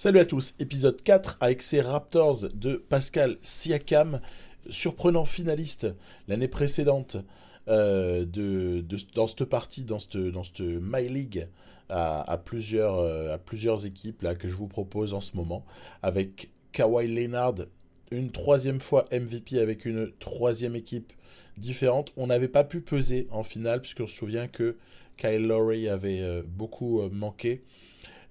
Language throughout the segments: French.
Salut à tous, épisode 4 avec ces Raptors de Pascal Siakam, surprenant finaliste l'année précédente dans cette partie, dans cette My League à plusieurs équipes là, que je vous propose en ce moment, avec Kawhi Leonard, une troisième fois MVP avec une troisième équipe différente. On n'avait pas pu peser en finale puisqu'on se souvient que Kyle Lowry avait beaucoup manqué.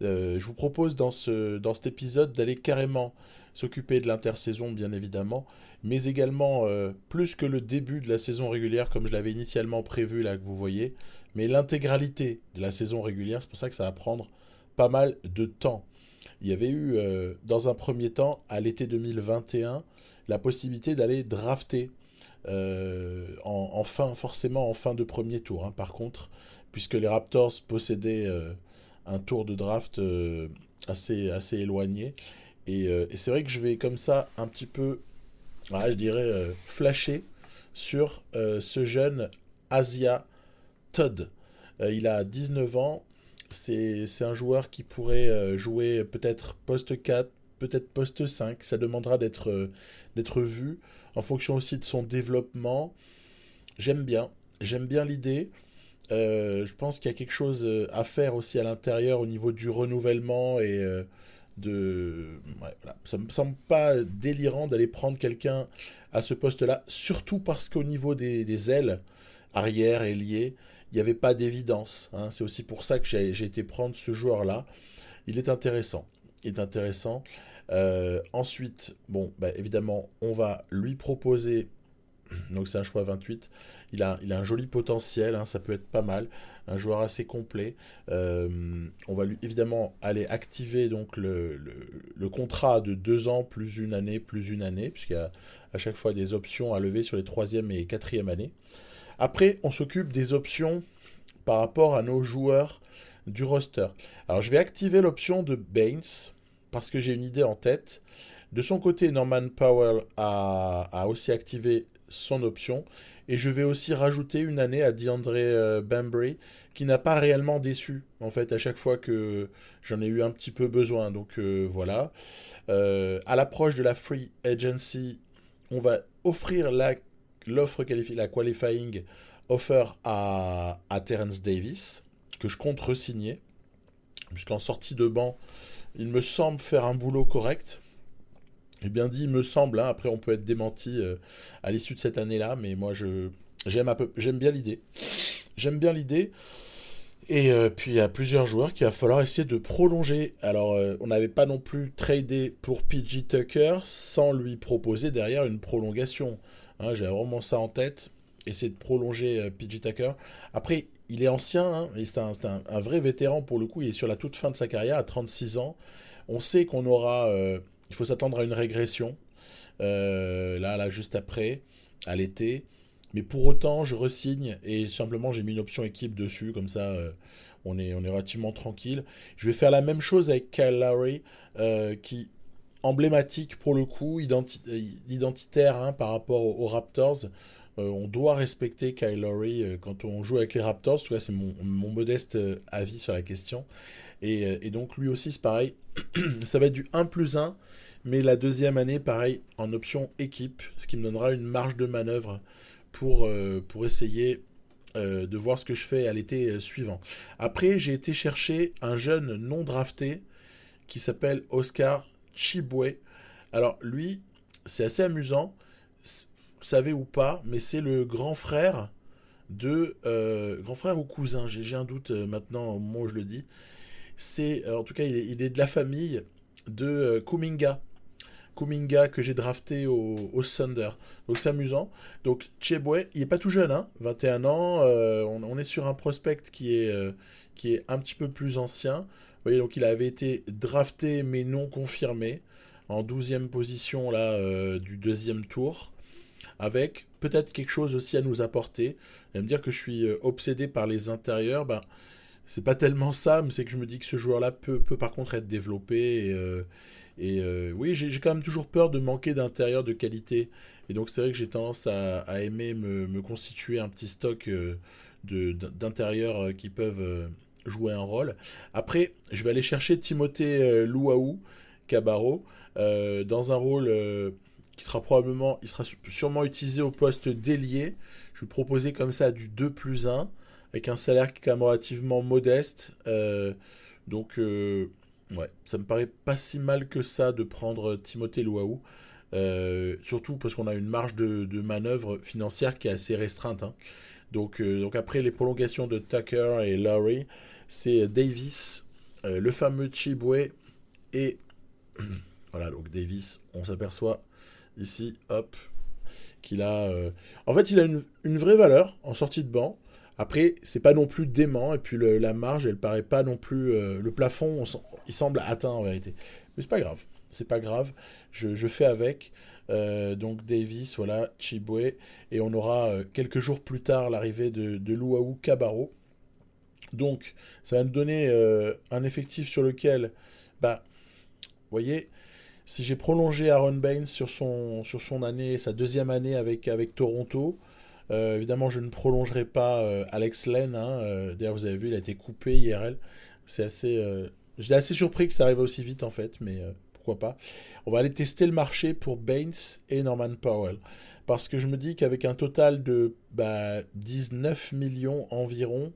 Je vous propose dans cet épisode d'aller carrément s'occuper de l'intersaison, bien évidemment, mais également, plus que le début de la saison régulière, comme je l'avais initialement prévu, là, que vous voyez, mais l'intégralité de la saison régulière. C'est pour ça que ça va prendre pas mal de temps. Il y avait eu, dans un premier temps, à l'été 2021, la possibilité d'aller drafter forcément en fin de premier tour, hein, par contre, puisque les Raptors possédaient un tour de draft assez éloigné. Et c'est vrai que je vais comme ça un petit peu, je dirais, flasher sur ce jeune Asia Todd. Il a 19 ans. C'est un joueur qui pourrait jouer peut-être poste 4, peut-être poste 5. Ça demandera d'être vu en fonction aussi de son développement. J'aime bien. J'aime bien l'idée. Je pense qu'il y a quelque chose à faire aussi à l'intérieur au niveau du renouvellement et ouais, voilà. Ça me semble pas délirant d'aller prendre quelqu'un à ce poste-là, surtout parce qu'au niveau des ailes, arrière, ailier, il n'y avait pas d'évidence, hein. C'est aussi pour ça que j'ai été prendre ce joueur-là. Il est intéressant. Il est intéressant. Ensuite, bon, bah, évidemment, on va lui proposer, donc c'est un choix 28. Il a un joli potentiel, hein, ça peut être pas mal. Un joueur assez complet. On va lui évidemment aller activer donc le contrat de 2 ans plus une année, puisqu'il y a à chaque fois des options à lever sur les troisième et quatrième années. Après, on s'occupe des options par rapport à nos joueurs du roster. Alors je vais activer l'option de Baines, parce que j'ai une idée en tête. De son côté, Norman Powell a aussi activé son option. Et je vais aussi rajouter une année à DeAndre Bembry, qui n'a pas réellement déçu, en fait, à chaque fois que j'en ai eu un petit peu besoin. Donc voilà. À l'approche de la Free Agency, on va offrir la qualifying offer à Terence Davis, que je compte re-signer, puisqu'en sortie de banc, il me semble faire un boulot correct. J'ai bien dit, il me semble, hein. Après on peut être démenti à l'issue de cette année-là, mais moi j'aime bien l'idée. J'aime bien l'idée. Et puis il y a plusieurs joueurs qu'il va falloir essayer de prolonger. Alors on n'avait pas non plus tradé pour PG Tucker sans lui proposer derrière une prolongation, hein. J'avais vraiment ça en tête, essayer de prolonger PG Tucker. Après il est ancien, hein, et c'est un vrai vétéran pour le coup. Il est sur la toute fin de sa carrière à 36 ans. On sait qu'on aura, il faut s'attendre à une régression, là, juste après, à l'été. Mais pour autant, je resigne et simplement j'ai mis une option équipe dessus, comme ça on est relativement tranquille. Je vais faire la même chose avec Kyle Lowry, qui emblématique pour le coup, identitaire, hein, par rapport aux Raptors. On doit respecter Kyle Lowry quand on joue avec les Raptors. En tout cas, c'est mon modeste avis sur la question. Et donc lui aussi c'est pareil, ça va être du 1 plus 1, mais la deuxième année pareil en option équipe, ce qui me donnera une marge de manœuvre pour essayer de voir ce que je fais à l'été suivant. Après j'ai été chercher un jeune non drafté qui s'appelle Oscar Chibwe. Alors lui c'est assez amusant, vous savez ou pas, mais c'est le grand frère grand frère ou cousin, j'ai un doute maintenant au moment où je le dis. En tout cas, il est de la famille de Kuminga. Kuminga que j'ai drafté au Thunder. Donc c'est amusant. Donc Chebwe, il est pas tout jeune, hein, 21 ans. On est sur un prospect qui est un petit peu plus ancien. Vous voyez, donc il avait été drafté mais non confirmé en 12e position là, du deuxième tour, avec peut-être quelque chose aussi à nous apporter. Vous allez me dire que je suis obsédé par les intérieurs. Ben, c'est pas tellement ça, mais c'est que je me dis que ce joueur-là peut par contre être développé. Oui, j'ai quand même toujours peur de manquer d'intérieur de qualité. Et donc c'est vrai que j'ai tendance à aimer me constituer un petit stock d'intérieurs qui peuvent jouer un rôle. Après, je vais aller chercher Timothée Luau Cabarro dans un rôle qui sera probablement, il sera sûrement utilisé au poste d'ailier. Je vais proposer comme ça du 2+1 avec un salaire qui est quand même relativement modeste. Ouais, ça me paraît pas si mal que ça de prendre Timothée Luau. Surtout parce qu'on a une marge de manœuvre financière qui est assez restreinte, hein. Donc après les prolongations de Tucker et Lowry, c'est Davis, le fameux Chibwe et voilà, donc Davis, on s'aperçoit ici, hop, qu'il a... En fait, il a une vraie valeur en sortie de banc. Après, c'est pas non plus dément, et puis la marge, elle paraît pas non plus... le plafond, il semble atteint en vérité. Mais c'est pas grave, c'est pas grave, je fais avec. Donc Davis, voilà, Chibwe, et on aura quelques jours plus tard l'arrivée de Luau Cabarro. Donc, ça va nous donner un effectif sur lequel, bah, vous voyez, si j'ai prolongé Aaron Baines sur son année, sa deuxième année avec Toronto, évidemment, je ne prolongerai pas Alex Len, hein, d'ailleurs, vous avez vu, il a été coupé IRL. C'est assez. J'étais assez surpris que ça arrive aussi vite, en fait, mais pourquoi pas. On va aller tester le marché pour Baines et Norman Powell. Parce que je me dis qu'avec un total de 19 millions environ,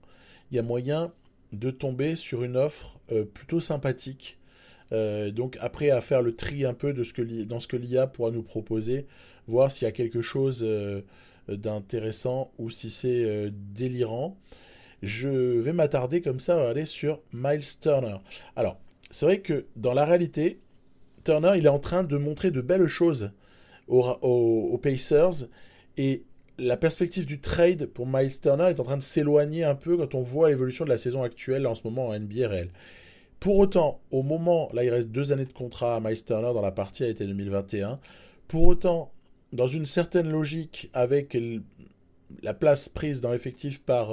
il y a moyen de tomber sur une offre plutôt sympathique. Donc après, à faire le tri un peu dans ce que l'IA pourra nous proposer, voir s'il y a quelque chose d'intéressant ou si c'est délirant. Je vais m'attarder comme ça, on va aller sur Miles Turner. Alors, c'est vrai que dans la réalité, Turner, il est en train de montrer de belles choses aux Pacers et la perspective du trade pour Miles Turner est en train de s'éloigner un peu quand on voit l'évolution de la saison actuelle en ce moment en NBA réel. Pour autant, au moment, là il reste 2 années de contrat à Miles Turner dans la partie à été 2021, pour autant, dans une certaine logique avec la place prise dans l'effectif par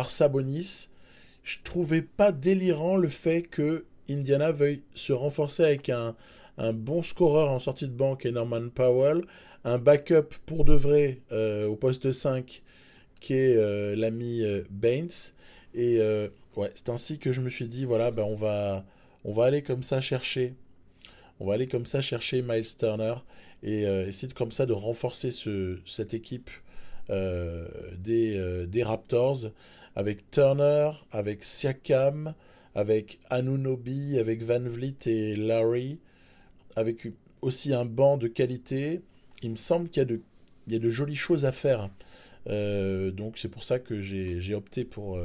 Sabonis, je trouvais pas délirant le fait que Indiana veuille se renforcer avec un bon scoreur en sortie de banque et Norman Powell, un backup pour de vrai au poste 5 qui est l'ami Baines. Et ouais, c'est ainsi que je me suis dit, voilà, ben on va aller comme ça chercher. On va aller comme ça chercher Miles Turner et essayer comme ça de renforcer cette équipe des Raptors avec Turner, avec Siakam, avec Anunoby, avec Van Vliet et Larry, avec aussi un banc de qualité. Il me semble il y a de jolies choses à faire. Donc c'est pour ça que j'ai opté pour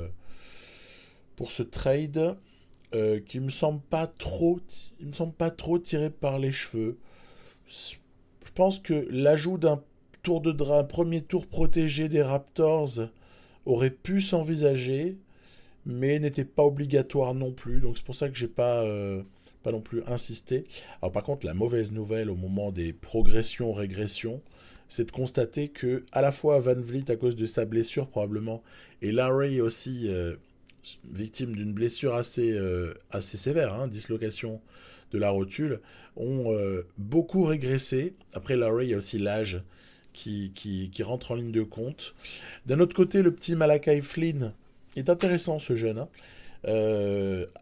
ce trade qui me semble pas trop, il me semble pas trop tiré par les cheveux. Je pense que l'ajout d'un un premier tour protégé des Raptors aurait pu s'envisager, mais n'était pas obligatoire non plus. Donc c'est pour ça que j'ai pas non plus insisté. Alors par contre, la mauvaise nouvelle au moment des progressions-régressions, c'est de constater que à la fois Van Vliet à cause de sa blessure probablement, et Larry aussi victime d'une blessure assez sévère, hein, dislocation de la rotule, ont beaucoup régressé. Après Larry, il y a aussi l'âge qui rentre en ligne de compte. D'un autre côté, le petit Malachi Flynn est intéressant, ce jeune, hein,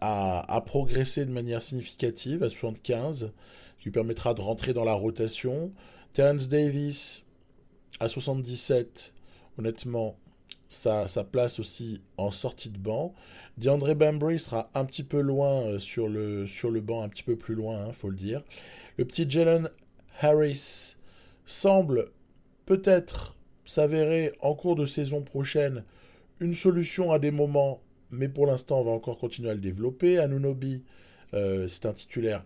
a progressé de manière significative à 75, ce qui lui permettra de rentrer dans la rotation. Terence Davis à 77, honnêtement, sa place aussi en sortie de banc. DeAndre Bembry sera un petit peu loin sur le banc, un petit peu plus loin, hein, faut le dire. Le petit Jalen Harris semble peut-être s'avérer en cours de saison prochaine une solution à des moments, mais pour l'instant on va encore continuer à le développer. Anunoby, c'est un titulaire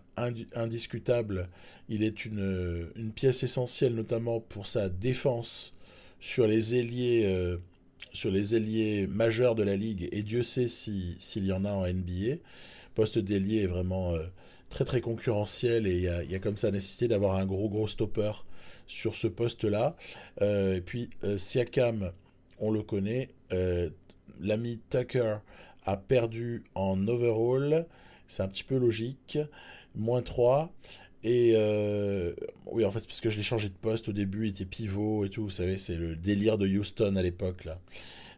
indiscutable. Il est une pièce essentielle, notamment pour sa défense sur les ailiers majeurs de la ligue, et Dieu sait s'il y en a en NBA. Poste d'ailier est vraiment très très concurrentiel, et il y a comme ça nécessité d'avoir un gros stopper sur ce poste-là. Et puis Siakam, on le connaît, l'ami Tucker a perdu en overall, c'est un petit peu logique, -3. Et oui, en fait, c'est parce que je l'ai changé de poste au début, il était pivot et tout, vous savez, c'est le délire de Houston à l'époque, là.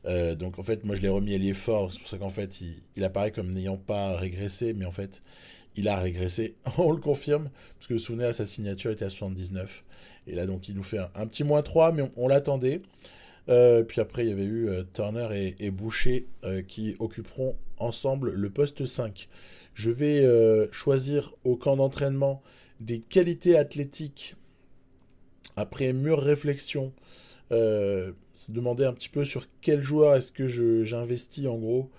Donc en fait, moi je l'ai remis ailier fort, c'est pour ça qu'en fait il apparaît comme n'ayant pas régressé, mais en fait il a régressé, on le confirme, parce que vous vous souvenez, sa signature était à 79. Et là donc il nous fait un petit -3, mais on l'attendait. Puis après il y avait eu Turner et Boucher qui occuperont ensemble le poste 5. Je vais choisir au camp d'entraînement des qualités athlétiques après mûre réflexion, se demander un petit peu sur quel joueur est-ce que j'investis en gros,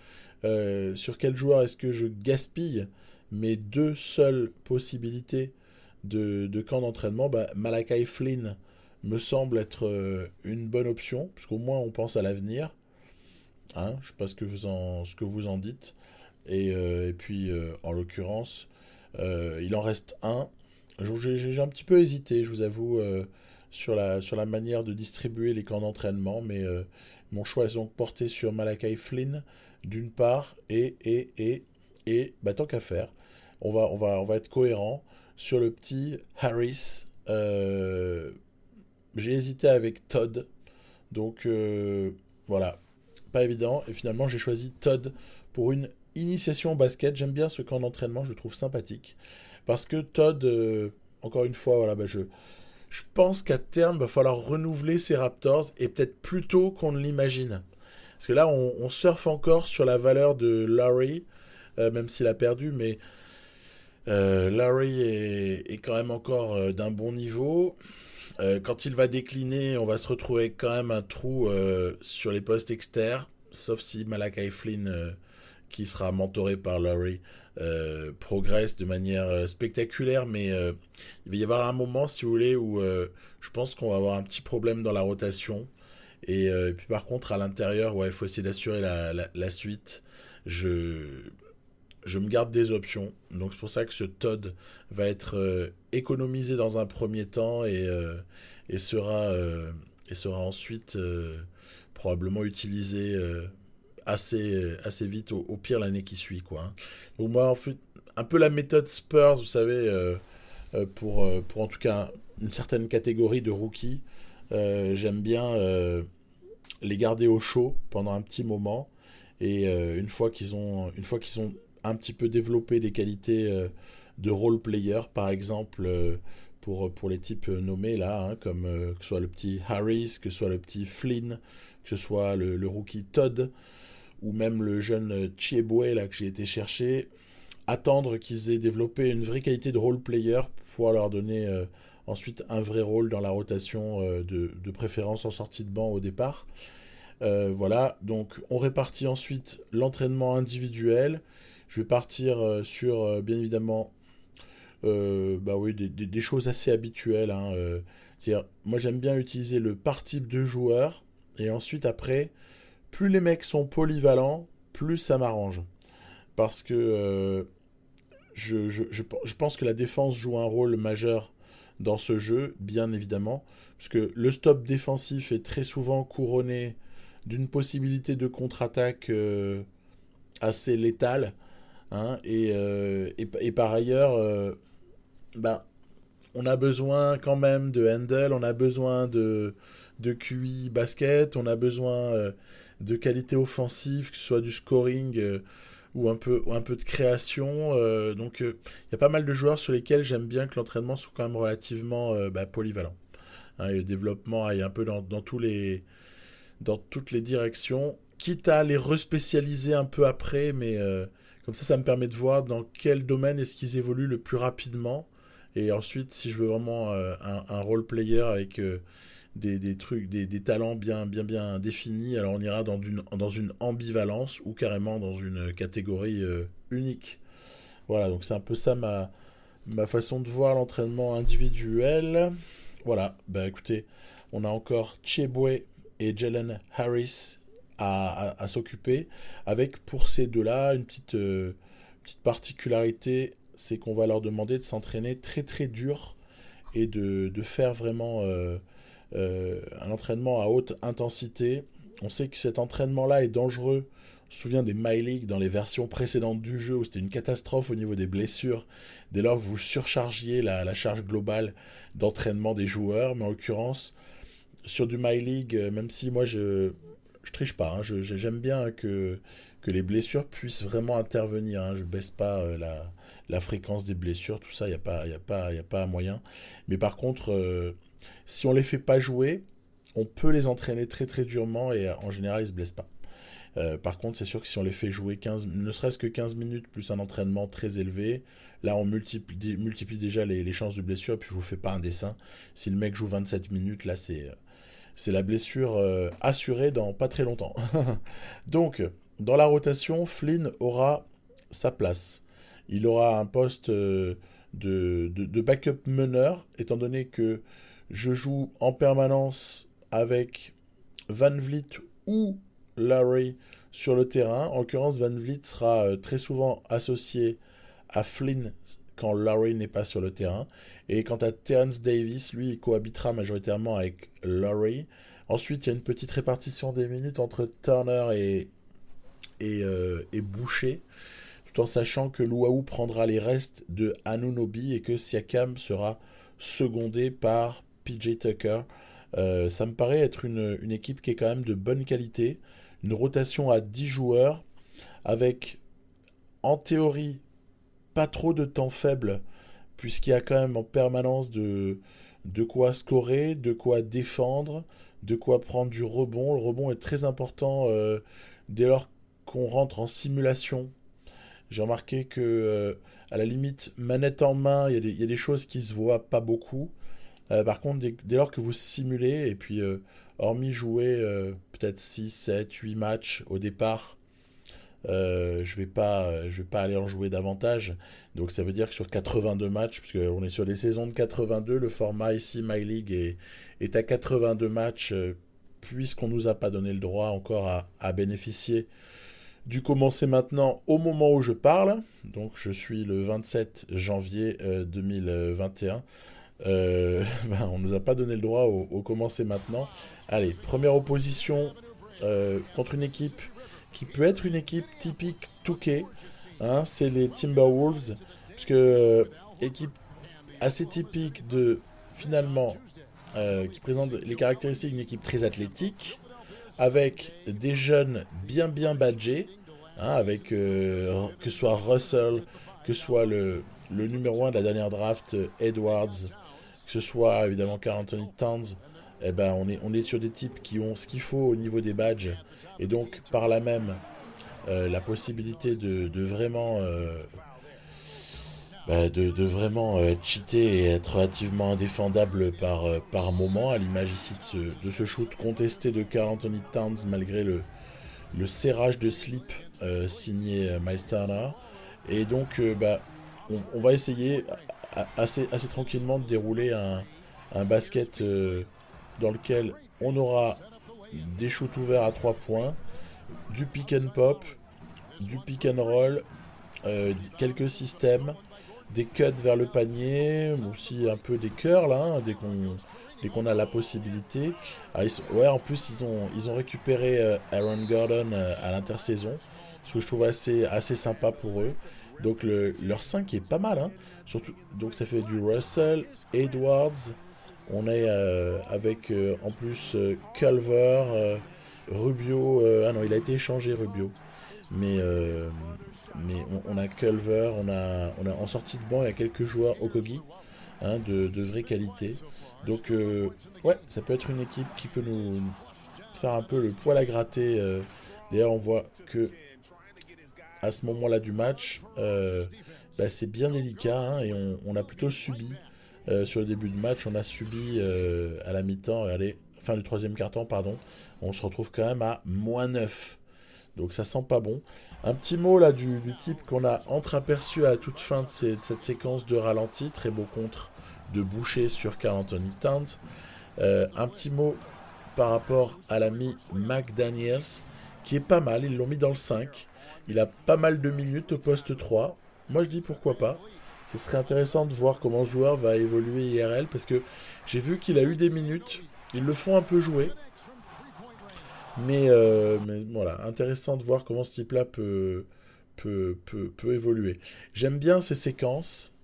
sur quel joueur est-ce que je gaspille mes deux seules possibilités de camp d'entraînement. Malachi Flynn me semble être une bonne option, puisqu'au moins on pense à l'avenir. Hein, je ne sais pas ce que vous en dites. Et puis, en l'occurrence, il en reste un. J'ai un petit peu hésité, je vous avoue, sur la manière de distribuer les camps d'entraînement, mais mon choix est donc porté sur Malachi Flynn, d'une part, tant qu'à faire, on va être cohérent sur le petit Harris. J'ai hésité avec Todd, donc voilà, pas évident, et finalement j'ai choisi Todd pour une initiation au basket. J'aime bien ce camp d'entraînement, je le trouve sympathique, parce que Todd, encore une fois, voilà, je pense qu'à terme, il va falloir renouveler ces Raptors, et peut-être plus tôt qu'on ne l'imagine. Parce que là, on surfe encore sur la valeur de Larry, même s'il a perdu, mais Larry est quand même encore d'un bon niveau. Quand il va décliner, on va se retrouver quand même un trou sur les postes externes, sauf si Malachi Flynn, qui sera mentoré par Laurie, progresse de manière spectaculaire, mais il va y avoir un moment, si vous voulez, où je pense qu'on va avoir un petit problème dans la rotation. Et puis par contre, à l'intérieur, ouais, il faut essayer d'assurer la suite. Je, je me garde des options. Donc c'est pour ça que ce Todd va être économisé dans un premier temps et sera, et sera ensuite probablement utilisé assez vite, au pire l'année qui suit, quoi. Hein. Donc moi, en fait, un peu la méthode Spurs, vous savez, pour en tout cas une certaine catégorie de rookies, j'aime bien les garder au chaud pendant un petit moment. Et une fois qu'ils ont un petit peu développé des qualités de role player, par exemple, pour les types nommés là, hein, comme que ce soit le petit Harris, que ce soit le petit Flynn, que ce soit le rookie Todd, ou même le jeune Chieboué là que j'ai été chercher, attendre qu'ils aient développé une vraie qualité de role player pour pouvoir leur donner ensuite un vrai rôle dans la rotation, de préférence en sortie de banc au départ. Voilà, donc on répartit ensuite l'entraînement individuel. Je vais partir sur, bien évidemment, oui, des choses assez habituelles. Hein, c'est-à-dire, moi j'aime bien utiliser le par type de joueur, et ensuite après, plus les mecs sont polyvalents, plus ça m'arrange. Parce que je pense que la défense joue un rôle majeur dans ce jeu, bien évidemment, parce que le stop défensif est très souvent couronné d'une possibilité de contre-attaque assez létale. Hein, et par ailleurs, on a besoin quand même de handle, on a besoin de QI basket, on a besoin de qualité offensive, que ce soit du scoring ou un peu de création. Donc il y a pas mal de joueurs sur lesquels j'aime bien que l'entraînement soit quand même relativement polyvalent. Hein, et le développement aille un peu dans toutes les directions, quitte à les respécialiser un peu après, mais comme ça me permet de voir dans quel domaine est-ce qu'ils évoluent le plus rapidement. Et ensuite, si je veux vraiment un role player avec des trucs, des talents bien définis, alors on ira dans une ambivalence ou carrément dans une catégorie unique. Voilà, donc c'est un peu ça ma façon de voir l'entraînement individuel. Voilà, écoutez, on a encore Cheboué et Jalen Harris à s'occuper, avec pour ces deux-là une petite particularité, c'est qu'on va leur demander de s'entraîner très très dur et de faire vraiment un entraînement à haute intensité. On sait que cet entraînement-là est dangereux. On se souvient des My League dans les versions précédentes du jeu où c'était une catastrophe au niveau des blessures, dès lors que vous surchargiez la charge globale d'entraînement des joueurs. Mais en l'occurrence, sur du My League, même si moi je triche pas, hein, j'aime bien que les blessures puissent vraiment intervenir, hein, je baisse pas la fréquence des blessures, tout ça, y a pas moyen. Mais par contre, si on les fait pas jouer, on peut les entraîner très très durement et en général ils se blessent pas. Par contre, c'est sûr que si on les fait jouer 15, ne serait-ce que 15 minutes plus un entraînement très élevé, là on multiplie déjà les chances de blessure. Et puis je vous fais pas un dessin. Si le mec joue 27 minutes, là c'est la blessure assurée dans pas très longtemps. Donc, dans la rotation, Flynn aura sa place. Il aura un poste de backup meneur, étant donné que je joue en permanence avec Van Vliet ou Larry sur le terrain. En l'occurrence, Van Vliet sera très souvent associé à Flynn quand Larry n'est pas sur le terrain. Et quant à Terence Davis, lui, il cohabitera majoritairement avec Larry. Ensuite, il y a une petite répartition des minutes entre Turner et Boucher, tout en sachant que Luau prendra les restes de Anunoby et que Siakam sera secondé par PJ Tucker. Ça me paraît être une équipe qui est quand même de bonne qualité. Une rotation à 10 joueurs avec, en théorie, pas trop de temps faible, puisqu'il y a quand même en permanence de quoi scorer, de quoi défendre, de quoi prendre du rebond. Le rebond est très important dès lors qu'on rentre en simulation. J'ai remarqué que, à la limite, manette en main, il y a des choses qui se voient pas beaucoup. Par contre, dès lors que vous simulez, et puis hormis jouer peut-être 6, 7, 8 matchs au départ, je vais pas aller en jouer davantage. Donc ça veut dire que sur 82 matchs, puisqu'on est sur des saisons de 82, le format ici, My League, est à 82 matchs, puisqu'on nous a pas donné le droit encore à bénéficier du commencer maintenant au moment où je parle. Donc je suis le 27 janvier 2021. On nous a pas donné le droit au commencer maintenant. Allez, première opposition contre une équipe qui peut être une équipe typique Touquet, hein, c'est les Timberwolves, puisque équipe assez typique de finalement qui présente les caractéristiques d'une équipe très athlétique, avec des jeunes bien badgés, hein, avec que ce soit Russell, que ce soit le numéro 1 de la dernière draft, Edwards, que ce soit évidemment Karl Anthony Towns. Eh ben, on est sur des types qui ont ce qu'il faut au niveau des badges, et donc par là même la possibilité de vraiment de vraiment cheater et être relativement indéfendable par moment, à l'image ici de ce shoot contesté de Karl Anthony Towns malgré le serrage de slip signé Miles Turner. Et donc on va essayer assez tranquillement de dérouler un basket dans lequel on aura des shoots ouverts à 3 points, du pick and pop, du pick and roll, quelques systèmes, des cuts vers le panier, aussi un peu des curls, hein, dès qu'on a la possibilité. Ah, ouais, en plus, ils ont récupéré Aaron Gordon à l'intersaison, ce que je trouve assez sympa pour eux. Donc leur 5 est pas mal, hein. Surtout, donc ça fait du Russell, Edwards, on est avec en plus Culver, Rubio. Ah non, il a été échangé Rubio. Mais on a Culver, on a en sortie de banc, il y a quelques joueurs Okogi, hein, de vraie qualité. Donc ouais, ça peut être une équipe qui peut nous faire un peu le poil à gratter. D'ailleurs, on voit que à ce moment-là du match, c'est bien délicat, hein, et on a plutôt subi sur le début de match, on a subi à la mi-temps, regardez, fin du troisième quart-temps, pardon, on se retrouve quand même à -9. Donc ça sent pas bon. Un petit mot là du type qu'on a entreaperçu à la toute fin de cette séquence de ralenti, très beau contre de Boucher sur Karl Anthony Towns. Un petit mot par rapport à l'ami McDaniels, qui est pas mal, ils l'ont mis dans le 5. Il a pas mal de minutes au poste 3. Moi je dis pourquoi pas. Ce serait intéressant de voir comment ce joueur va évoluer IRL, parce que j'ai vu qu'il a eu des minutes. Ils le font un peu jouer. Mais voilà, intéressant de voir comment ce type-là peut évoluer. J'aime bien ces séquences.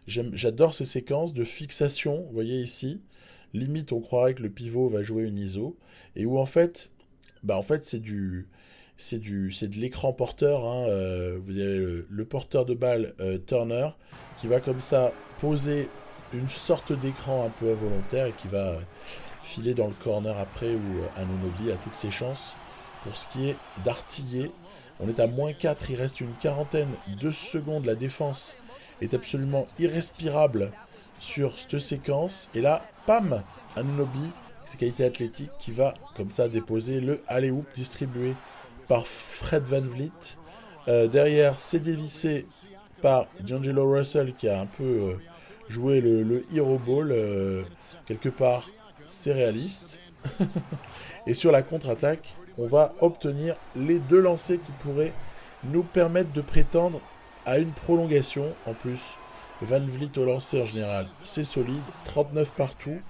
J'adore ces séquences de fixation. Vous voyez ici, limite on croirait que le pivot va jouer une ISO. Et où en fait, bah en fait c'est de l'écran porteur, hein. Vous avez le porteur de balle Turner qui va comme ça poser une sorte d'écran un peu involontaire et qui va filer dans le corner après où Anunoby a toutes ses chances. Pour ce qui est d'artiller, on est à -4, il reste une quarantaine de secondes, la défense est absolument irrespirable sur cette séquence. Et là, pam, Anunoby, ses qualités athlétiques, qui va comme ça déposer le alley-oop distribué par Fred VanVleet. Derrière, c'est dévissé par D'Angelo Russell qui a un peu joué le hero ball. Quelque part, c'est réaliste. Et sur la contre-attaque, on va obtenir les 2 lancers qui pourraient nous permettre de prétendre à une prolongation. En plus, VanVleet au lancer en général, c'est solide. 39 partout.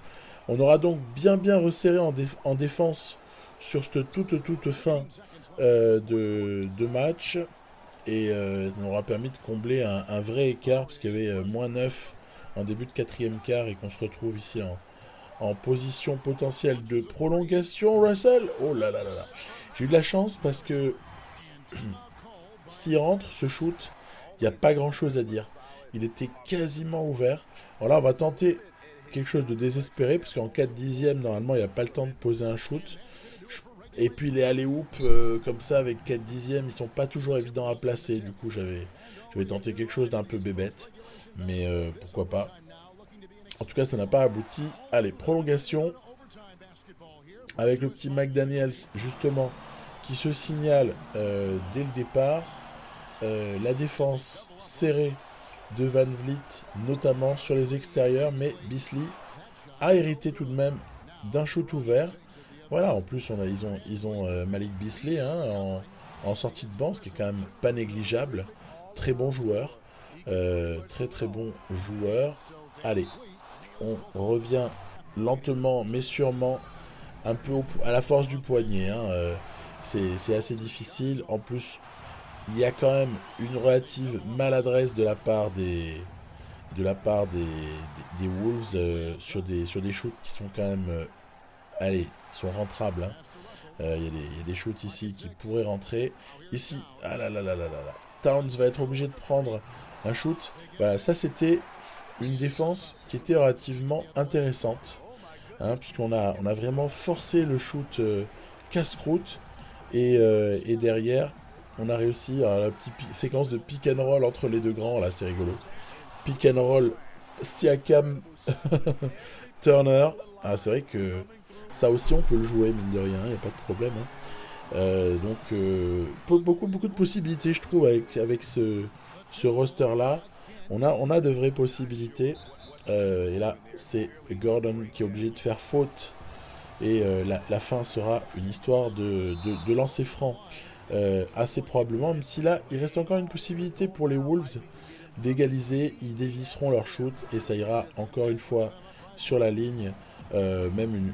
On aura donc bien resserré en défense sur cette toute fin de match. Et ça nous aura permis de combler un vrai écart, parce qu'il y avait -9 en début de 4e quart et qu'on se retrouve ici en position potentielle de prolongation. Russell, oh là là là là. J'ai eu de la chance parce que s'il rentre ce shoot, il n'y a pas grand chose à dire. Il était quasiment ouvert. Alors là, on va tenter quelque chose de désespéré, parce qu'en 4/10, normalement, il n'y a pas le temps de poser un shoot. Et puis les alley-oop comme ça avec 4/10, ils sont pas toujours évidents à placer. Du coup, j'avais tenté quelque chose d'un peu bébête. Mais pourquoi pas. En tout cas, ça n'a pas abouti. Allez, prolongation. Avec le petit McDaniels, justement, qui se signale dès le départ. La défense serrée de VanVleet, notamment sur les extérieurs. Mais Beasley a hérité tout de même d'un shoot ouvert. Voilà, en plus, ils ont Malik Beasley hein, en sortie de banc, ce qui est quand même pas négligeable. Très bon joueur. Très bon joueur. Allez, on revient lentement mais sûrement un peu à la force du poignet. Hein. C'est assez difficile. En plus, il y a quand même une relative maladresse de la part des Wolves sur des shoots qui sont quand même... allez, ils sont rentrables. Hein. Il y a des shoots ici qui pourraient rentrer. Ici, ah là là là là là là. Towns va être obligé de prendre un shoot. Voilà, ça c'était une défense qui était relativement intéressante. Hein, puisqu'on a vraiment forcé le shoot casse-croûte. Et derrière, on a réussi à la petite séquence de pick and roll entre les deux grands. Là, c'est rigolo. Pick and roll, Siakam, Turner. Ah, c'est vrai que ça aussi, on peut le jouer, mine de rien. Il n'y a pas de problème. Hein. Donc, beaucoup de possibilités, je trouve, avec ce roster-là. On a de vraies possibilités. Et là, c'est Gordon qui est obligé de faire faute. Et la fin sera une histoire de lancer franc. Assez probablement, même si là, il reste encore une possibilité pour les Wolves d'égaliser. Ils dévisseront leur shoot et ça ira encore une fois sur la ligne. Même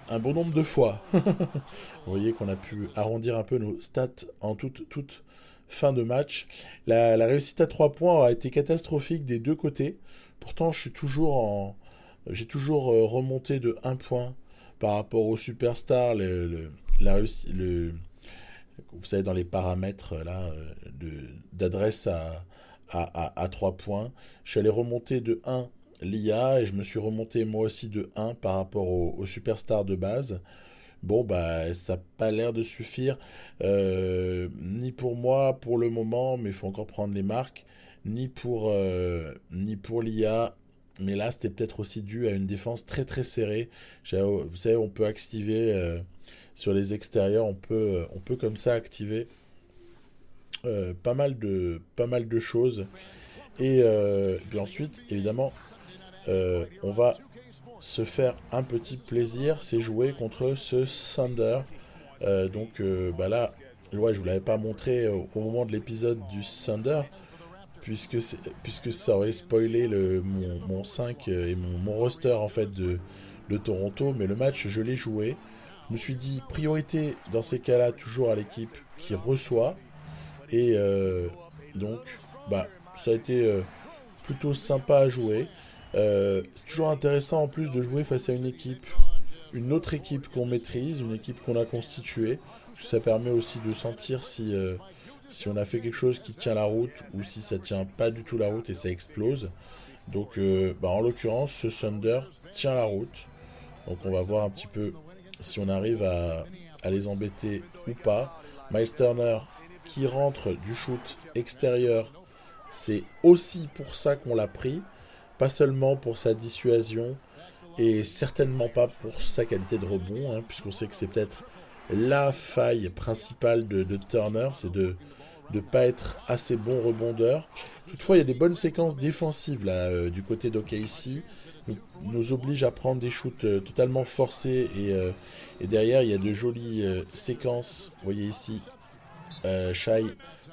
un bon nombre de fois. Vous voyez qu'on a pu arrondir un peu nos stats en toute fin de match. La réussite à 3 points aura été catastrophique des deux côtés. Pourtant, j'ai toujours remonté de 1 point par rapport aux superstars. Vous savez, dans les paramètres là, d'adresse à 3 points. Je suis allé remonter de 1 l'IA et je me suis remonté moi aussi de 1 par rapport aux superstars de base. Bon, bah, ça n'a pas l'air de suffire, ni pour moi pour le moment, mais il faut encore prendre les marques, ni pour l'IA. Mais là, c'était peut-être aussi dû à une défense très serrée. Vous savez, on peut activer sur les extérieurs, on peut comme ça activer pas mal de choses. Et puis ensuite, évidemment, on va se faire un petit plaisir, c'est jouer contre ce Thunder. Bah là, ouais, je vous l'avais pas montré au moment de l'épisode du Thunder, puisque ça aurait spoilé mon 5 et mon roster en fait de Toronto, mais le match je l'ai joué. Je me suis dit priorité dans ces cas-là toujours à l'équipe qui reçoit, et donc bah ça a été plutôt sympa à jouer. C'est toujours intéressant en plus de jouer face à une équipe une autre équipe qu'on maîtrise, une équipe qu'on a constituée. Ça permet aussi de sentir si on a fait quelque chose qui tient la route ou si ça tient pas du tout la route et ça explose. Donc en l'occurrence, ce Thunder tient la route. Donc on va voir un petit peu si on arrive à les embêter ou pas. Miles Turner qui rentre du shoot extérieur, c'est aussi pour ça qu'on l'a pris. Pas seulement pour sa dissuasion et certainement pas pour sa qualité de rebond, hein, puisqu'on sait que c'est peut-être la faille principale de Turner, c'est de ne pas être assez bon rebondeur. Toutefois, il y a des bonnes séquences défensives là, du côté d'OKC, nous oblige à prendre des shoots totalement forcés et derrière, il y a de jolies séquences. Vous voyez ici, Shai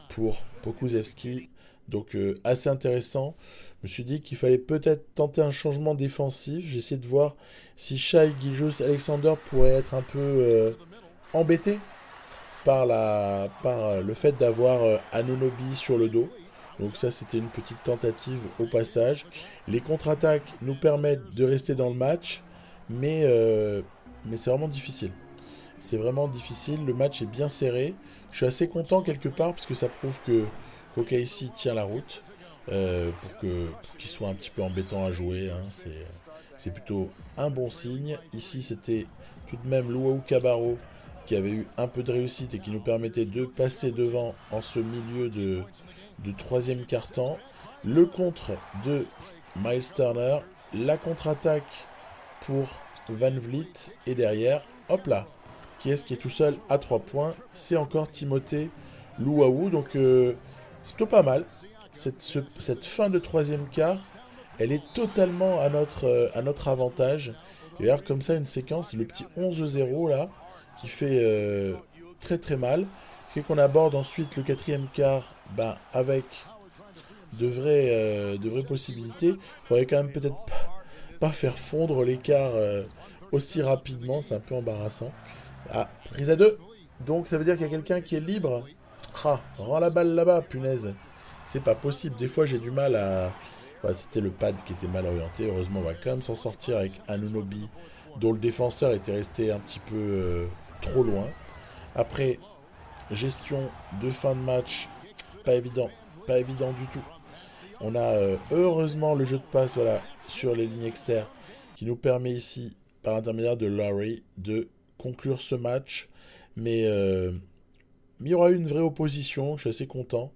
pour Pokusevski, donc assez intéressant. Je me suis dit qu'il fallait peut-être tenter un changement défensif. J'ai essayé de voir si Shai Gilgeous-Alexander pourrait être un peu embêté par le fait d'avoir Anunoby sur le dos. Donc ça, c'était une petite tentative au passage. Les contre-attaques nous permettent de rester dans le match, mais c'est vraiment difficile. C'est vraiment difficile, le match est bien serré. Je suis assez content quelque part parce que ça prouve que qu'OKC tient la route pour qu'il soit un petit peu embêtant à jouer. Hein. C'est plutôt un bon signe. Ici, c'était tout de même Luau Cabarro qui avait eu un peu de réussite et qui nous permettait de passer devant en ce milieu de troisième quart-temps. Le contre de Miles Turner, la contre-attaque pour Van Vliet et derrière, hop là, qui est-ce qui est tout seul à 3 points? C'est encore Timothée Luau. Donc c'est plutôt pas mal. Cette fin de troisième quart, elle est totalement à notre avantage. Et d'ailleurs, comme ça, une séquence, le petit 11-0 là, qui fait très très mal. Ce qu'on aborde ensuite le quatrième quart avec de vraies possibilités. Il faudrait quand même peut-être pas faire fondre l'écart aussi rapidement, c'est un peu embarrassant. Ah, prise à 2. Donc ça veut dire qu'il y a quelqu'un qui est libre. Ah, rends la balle là-bas, punaise. C'est pas possible. Des fois j'ai du mal à... c'était le pad qui était mal orienté. Heureusement, on va quand même s'en sortir avec Anunoby, dont le défenseur était resté un petit peu trop loin. Après, gestion de fin de match, pas évident du tout. On a heureusement le jeu de passe sur les lignes externes qui nous permet ici, par l'intermédiaire de Laurie, de conclure ce match. Mais il y aura eu une vraie opposition, je suis assez content.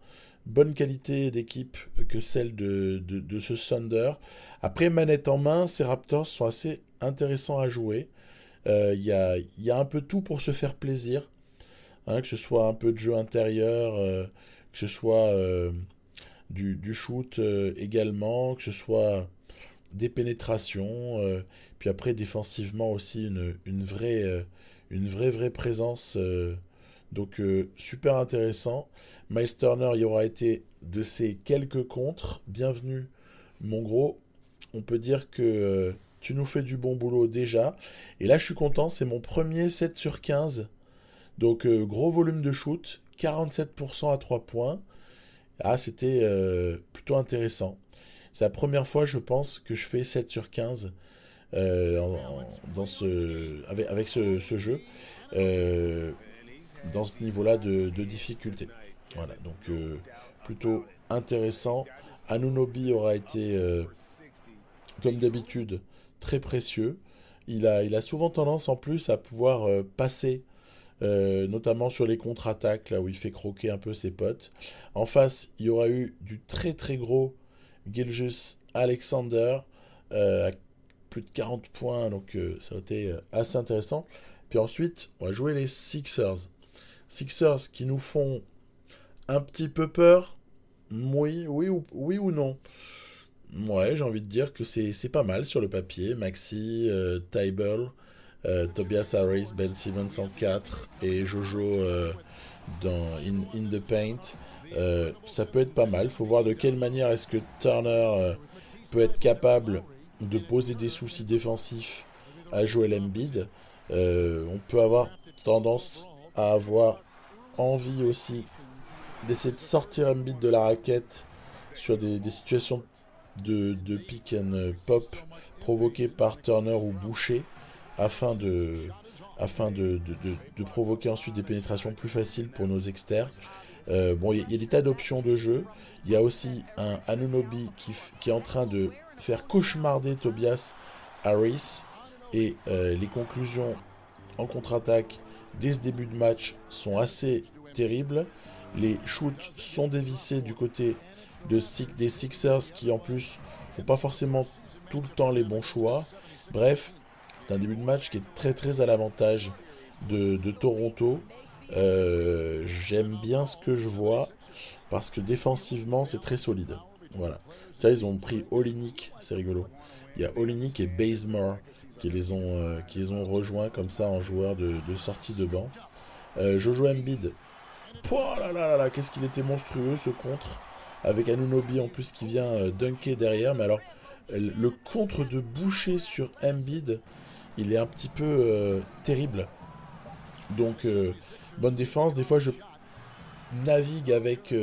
Bonne qualité d'équipe que celle de ce Thunder. Après, manette en main, ces Raptors sont assez intéressants à jouer. Il y a un peu tout pour se faire plaisir. Hein, que ce soit un peu de jeu intérieur, que ce soit du shoot également, que ce soit des pénétrations, puis après défensivement aussi une vraie présence. Donc super intéressant. Miles Turner y aura été de ces quelques contres. Bienvenue mon gros. On peut dire que tu nous fais du bon boulot déjà. Et là je suis content, c'est mon premier 7 sur 15. Donc gros volume de shoot, 47% à 3 points. Ah, c'était plutôt intéressant. C'est la première fois, je pense, que je fais 7 sur 15 avec ce jeu, euh, dans ce niveau-là de difficulté. Voilà, donc plutôt intéressant. Anunoby aura été, comme d'habitude, très précieux. Il a souvent tendance en plus à pouvoir passer notamment sur les contre-attaques, là où il fait croquer un peu ses potes. En face, il y aura eu du très très gros Gilgeous Alexander, à plus de 40 points, donc ça a été assez intéressant. Puis ensuite, on va jouer les Sixers. Sixers qui nous font un petit peu peur. Oui ou non? Ouais, j'ai envie de dire que c'est pas mal sur le papier. Maxi, Tybalt, Tobias Harris, Ben Simmons en 4 et Jojo dans In the Paint. Ça peut être pas mal. Faut voir de quelle manière est-ce que Turner peut être capable de poser des soucis défensifs à Joel Embiid. On peut avoir tendance à avoir envie aussi d'essayer de sortir Embiid de la raquette sur des situations de pick and pop provoquées par Turner ou Boucher. afin de provoquer ensuite des pénétrations plus faciles pour nos exters. Bon, il y a des tas d'options de jeu. Il y a aussi un Anunoby qui est en train de faire cauchemarder Tobias Harris. Et les conclusions en contre-attaque dès ce début de match sont assez terribles. Les shoots sont dévissés du côté des Sixers qui en plus font pas forcément tout le temps les bons choix. Bref, c'est un début de match qui est très très à l'avantage de Toronto. J'aime bien ce que je vois parce que défensivement c'est très solide. Voilà. Tiens, ils ont pris Olynyk, c'est rigolo. Il y a Olynyk et Bazemore qui les ont rejoints comme ça en joueur de sortie de banc. Jojo Embiid, oh là là là là, qu'est-ce qu'il était monstrueux ce contre, avec Anunoby en plus qui vient dunker derrière. Mais alors, le contre de Boucher sur Embiid, il est un petit peu terrible. Donc, bonne défense. Des fois, je navigue avec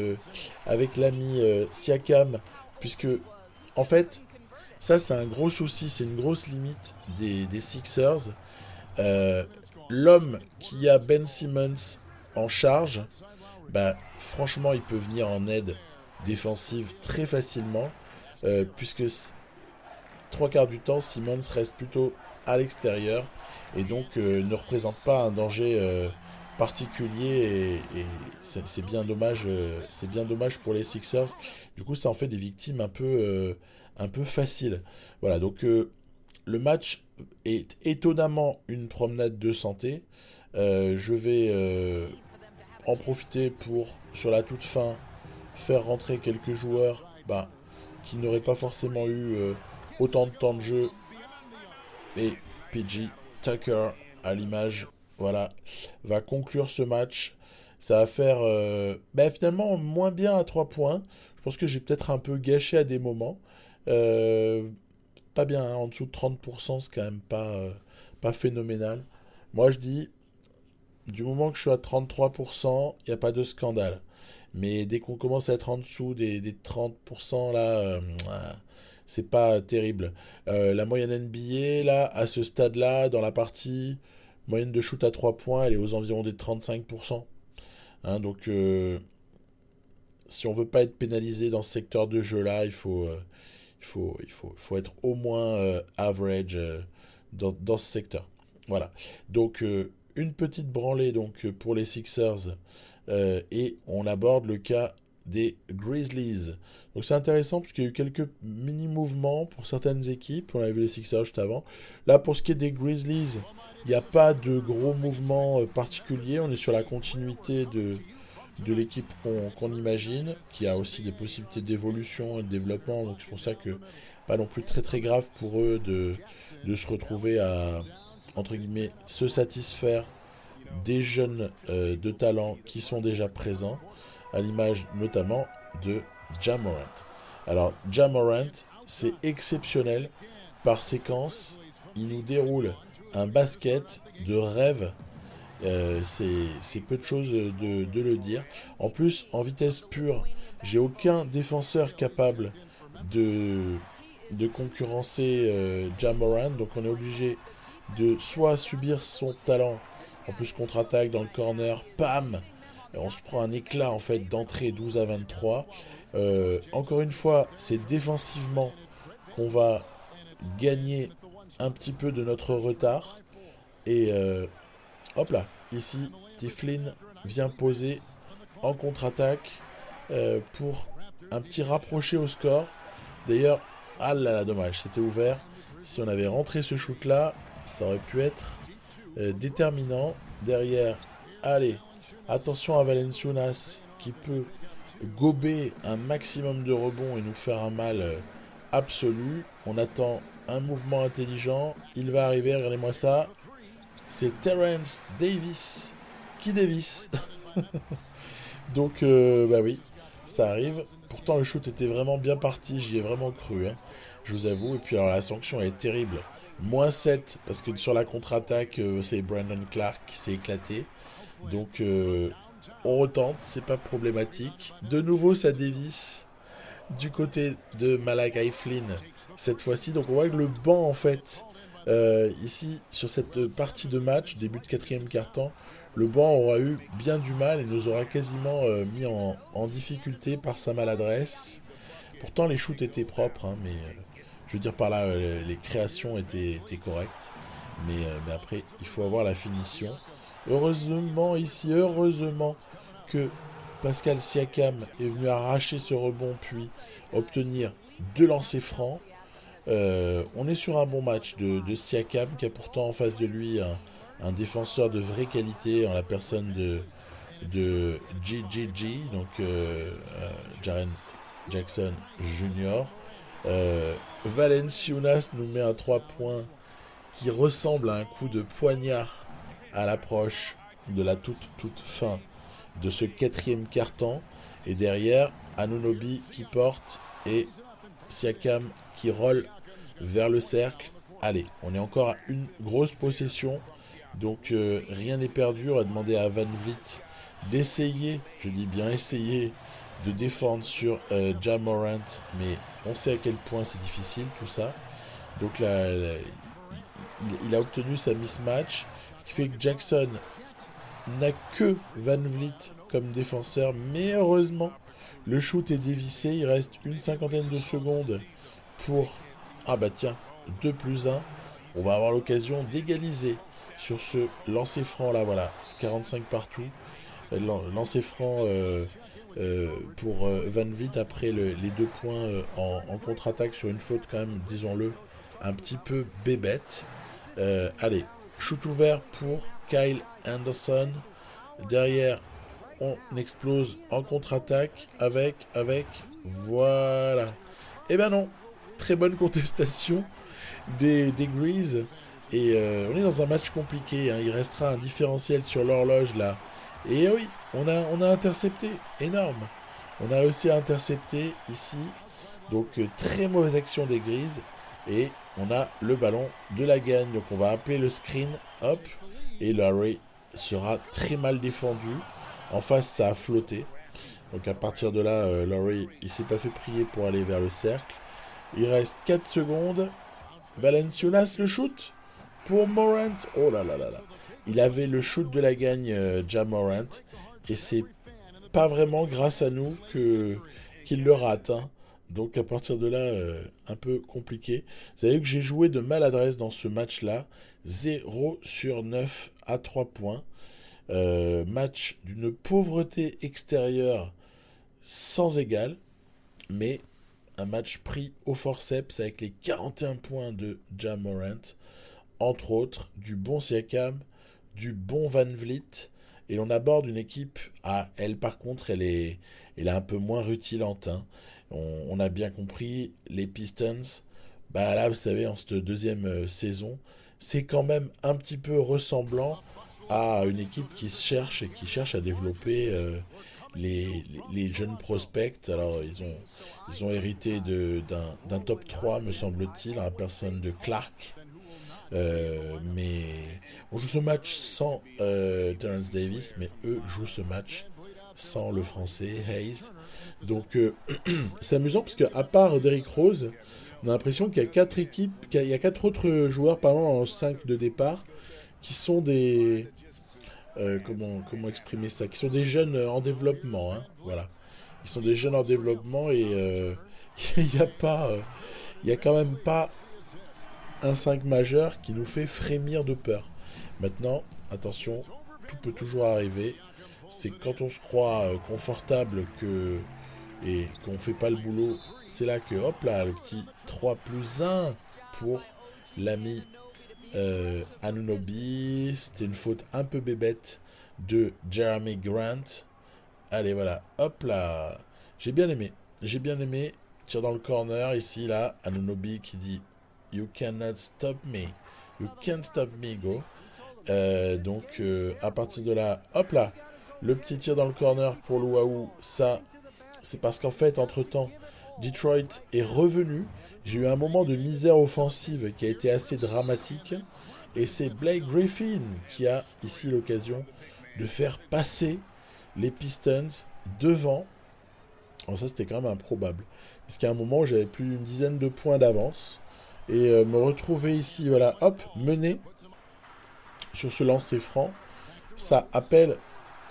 l'ami Siakam, puisque, en fait, ça, c'est un gros souci, c'est une grosse limite des Sixers. L'homme qui a Ben Simmons en charge, bah, franchement, il peut venir en aide défensive très facilement, puisque trois quarts du temps, Simmons reste plutôt à l'extérieur et donc ne représente pas un danger particulier et c'est bien dommage, c'est bien dommage pour les Sixers. Du coup, ça en fait des victimes un peu faciles. Voilà, donc le match est étonnamment une promenade de santé. Je vais en profiter pour, sur la toute fin, faire rentrer quelques joueurs qui n'auraient pas forcément eu autant de temps de jeu. Et PG Tucker, à l'image, voilà, va conclure ce match. Ça va faire finalement moins bien à 3 points. Je pense que j'ai peut-être un peu gâché à des moments. Pas bien, hein, en dessous de 30%, c'est quand même pas phénoménal. Moi, je dis, du moment que je suis à 33%, il n'y a pas de scandale. Mais dès qu'on commence à être en dessous des 30%, là, c'est pas terrible. La moyenne NBA, là, à ce stade-là, dans la partie, moyenne de shoot à 3 points, elle est aux environs des 35%. Hein, donc, si on veut pas être pénalisé dans ce secteur de jeu-là, il faut être au moins average dans ce secteur. Voilà. Donc, une petite branlée donc, pour les Sixers. Et on aborde le cas des Grizzlies. Donc c'est intéressant parce qu'il y a eu quelques mini-mouvements pour certaines équipes. On avait vu les Sixers juste avant. Là, pour ce qui est des Grizzlies, il n'y a pas de gros mouvements particuliers. On est sur la continuité de l'équipe qu'on imagine, qui a aussi des possibilités d'évolution et de développement. Donc c'est pour ça que pas non plus très très grave pour eux de se retrouver à, entre guillemets, se satisfaire des jeunes de talent qui sont déjà présents, à l'image notamment de Ja Morant. Alors, Ja Morant, c'est exceptionnel. Par séquence, il nous déroule un basket de rêve. C'est peu de choses de le dire. En plus, en vitesse pure, j'ai aucun défenseur capable de concurrencer Ja Morant. Donc, on est obligé de soit subir son talent. En plus, contre-attaque dans le corner, pam, on se prend un éclat en fait d'entrée 12 à 23. Encore une fois, c'est défensivement qu'on va gagner un petit peu de notre retard. Et hop là, ici, Tiflin vient poser en contre-attaque pour un petit rapproché au score. D'ailleurs, ah là là, dommage, c'était ouvert. Si on avait rentré ce shoot là, ça aurait pu être déterminant. Derrière, allez, attention à Valanciunas qui peut gober un maximum de rebonds et nous faire un mal absolu. On attend un mouvement intelligent. Il va arriver, regardez-moi ça. C'est Terrence Davis qui dévisse. Donc, oui, ça arrive. Pourtant, le shoot était vraiment bien parti. J'y ai vraiment cru, hein, je vous avoue. Et puis, alors, la sanction est terrible. -7, parce que sur la contre-attaque, c'est Brandon Clark qui s'est éclaté. Donc, on retente, c'est pas problématique. De nouveau, ça dévisse du côté de Malachi Flynn cette fois-ci. Donc, on voit que le banc, en fait, Ici, sur cette partie de match, début de quatrième quart-temps, le banc aura eu bien du mal et nous aura quasiment mis en difficulté par sa maladresse. Pourtant, les shoots étaient propres, hein, mais je veux dire par là, les créations étaient correctes. Mais après, il faut avoir la finition. Heureusement, ici, heureusement que Pascal Siakam est venu arracher ce rebond, puis obtenir 2 lancers francs. On est sur un bon match de Siakam, qui a pourtant en face de lui un défenseur de vraie qualité en la personne de GGG, donc Jaren Jackson Jr. Valenciunas nous met un 3 points qui ressemble à un coup de poignard à l'approche de la toute fin de ce quatrième quart-temps. Et derrière, Anunoby qui porte et Siakam qui roule vers le cercle. Allez, on est encore à une grosse possession. Donc rien n'est perdu. On va demander à Van Vliet d'essayer, je dis bien essayer, de défendre sur Ja Morant. Mais on sait à quel point c'est difficile tout ça. Donc là, il a obtenu sa mismatch. Ce qui fait que Jackson n'a que Van Vliet comme défenseur. Mais heureusement, le shoot est dévissé. Il reste une cinquantaine de secondes pour... Ah bah tiens, 2+1. On va avoir l'occasion d'égaliser sur ce lancer franc là, voilà. 45 partout. Lancer franc pour Van Vliet après les 2 points en contre-attaque sur une faute quand même, disons-le, un petit peu bébête. Allez, shoot ouvert pour Kyle Anderson. Derrière, on explose en contre-attaque avec, voilà. Eh ben non, très bonne contestation des Grizzlies. Et on est dans un match compliqué, hein. Il restera un différentiel sur l'horloge là. Et oui, on a intercepté, énorme. On a aussi intercepté ici. Donc très mauvaise action des Grizzlies. Et on a le ballon de la gagne. Donc on va appeler le screen. Hop. Et Larry sera très mal défendu. En face, ça a flotté. Donc à partir de là, Larry, il s'est pas fait prier pour aller vers le cercle. Il reste 4 secondes. Valenciunas, le shoot pour Morant. Oh là là là là. Il avait le shoot de la gagne, Ja Morant. Et c'est pas vraiment grâce à nous qu'il le rate, hein. Donc à partir de là, un peu compliqué. Vous savez que j'ai joué de maladresse dans ce match-là. 0 sur 9 à 3 points. Match d'une pauvreté extérieure sans égale. Mais un match pris au forceps avec les 41 points de Ja Morant. Entre autres, du bon Siakam, du bon Van Vliet. Et on aborde une équipe, elle par contre, elle est un peu moins rutilante, hein. On a bien compris, les Pistons, bah là, vous savez, en cette deuxième saison, c'est quand même un petit peu ressemblant à une équipe qui cherche et qui cherche à développer les jeunes prospects. Alors, ils ont hérité d'un top 3, me semble-t-il, à la personne de Clark. Mais on joue ce match sans Terrence Davis, mais eux jouent ce match sans le français Hayes. Donc c'est amusant parce qu'à part Derrick Rose, on a l'impression qu'il y a 4 équipes, qu'il y a 4 autres joueurs, pardon, en 5 de départ, qui sont des... comment exprimer ça, qui sont des jeunes en développement, hein, voilà. Ils sont des jeunes en développement et il n'y a pas... il y a quand même pas un 5 majeur qui nous fait frémir de peur. Maintenant, attention, tout peut toujours arriver. C'est quand on se croit confortable et qu'on fait pas le boulot, c'est là que, hop là, le petit 3+1 pour l'ami Anunoby. C'était une faute un peu bébête de Jeremy Grant. Allez, voilà, hop là. J'ai bien aimé. Tire dans le corner, ici, là. Anunoby qui dit You cannot stop me. You can't stop me, go. Donc, à partir de là, hop là. Le petit tir dans le corner pour l'Oahu. Ça, c'est parce qu'en fait, entre-temps, Detroit est revenu. J'ai eu un moment de misère offensive qui a été assez dramatique. Et c'est Blake Griffin qui a ici l'occasion de faire passer les Pistons devant. Alors ça, c'était quand même improbable. Parce qu'à un moment, j'avais plus d'une dizaine de points d'avance. et me retrouver ici, voilà, hop, mené sur ce lancer franc. Ça appelle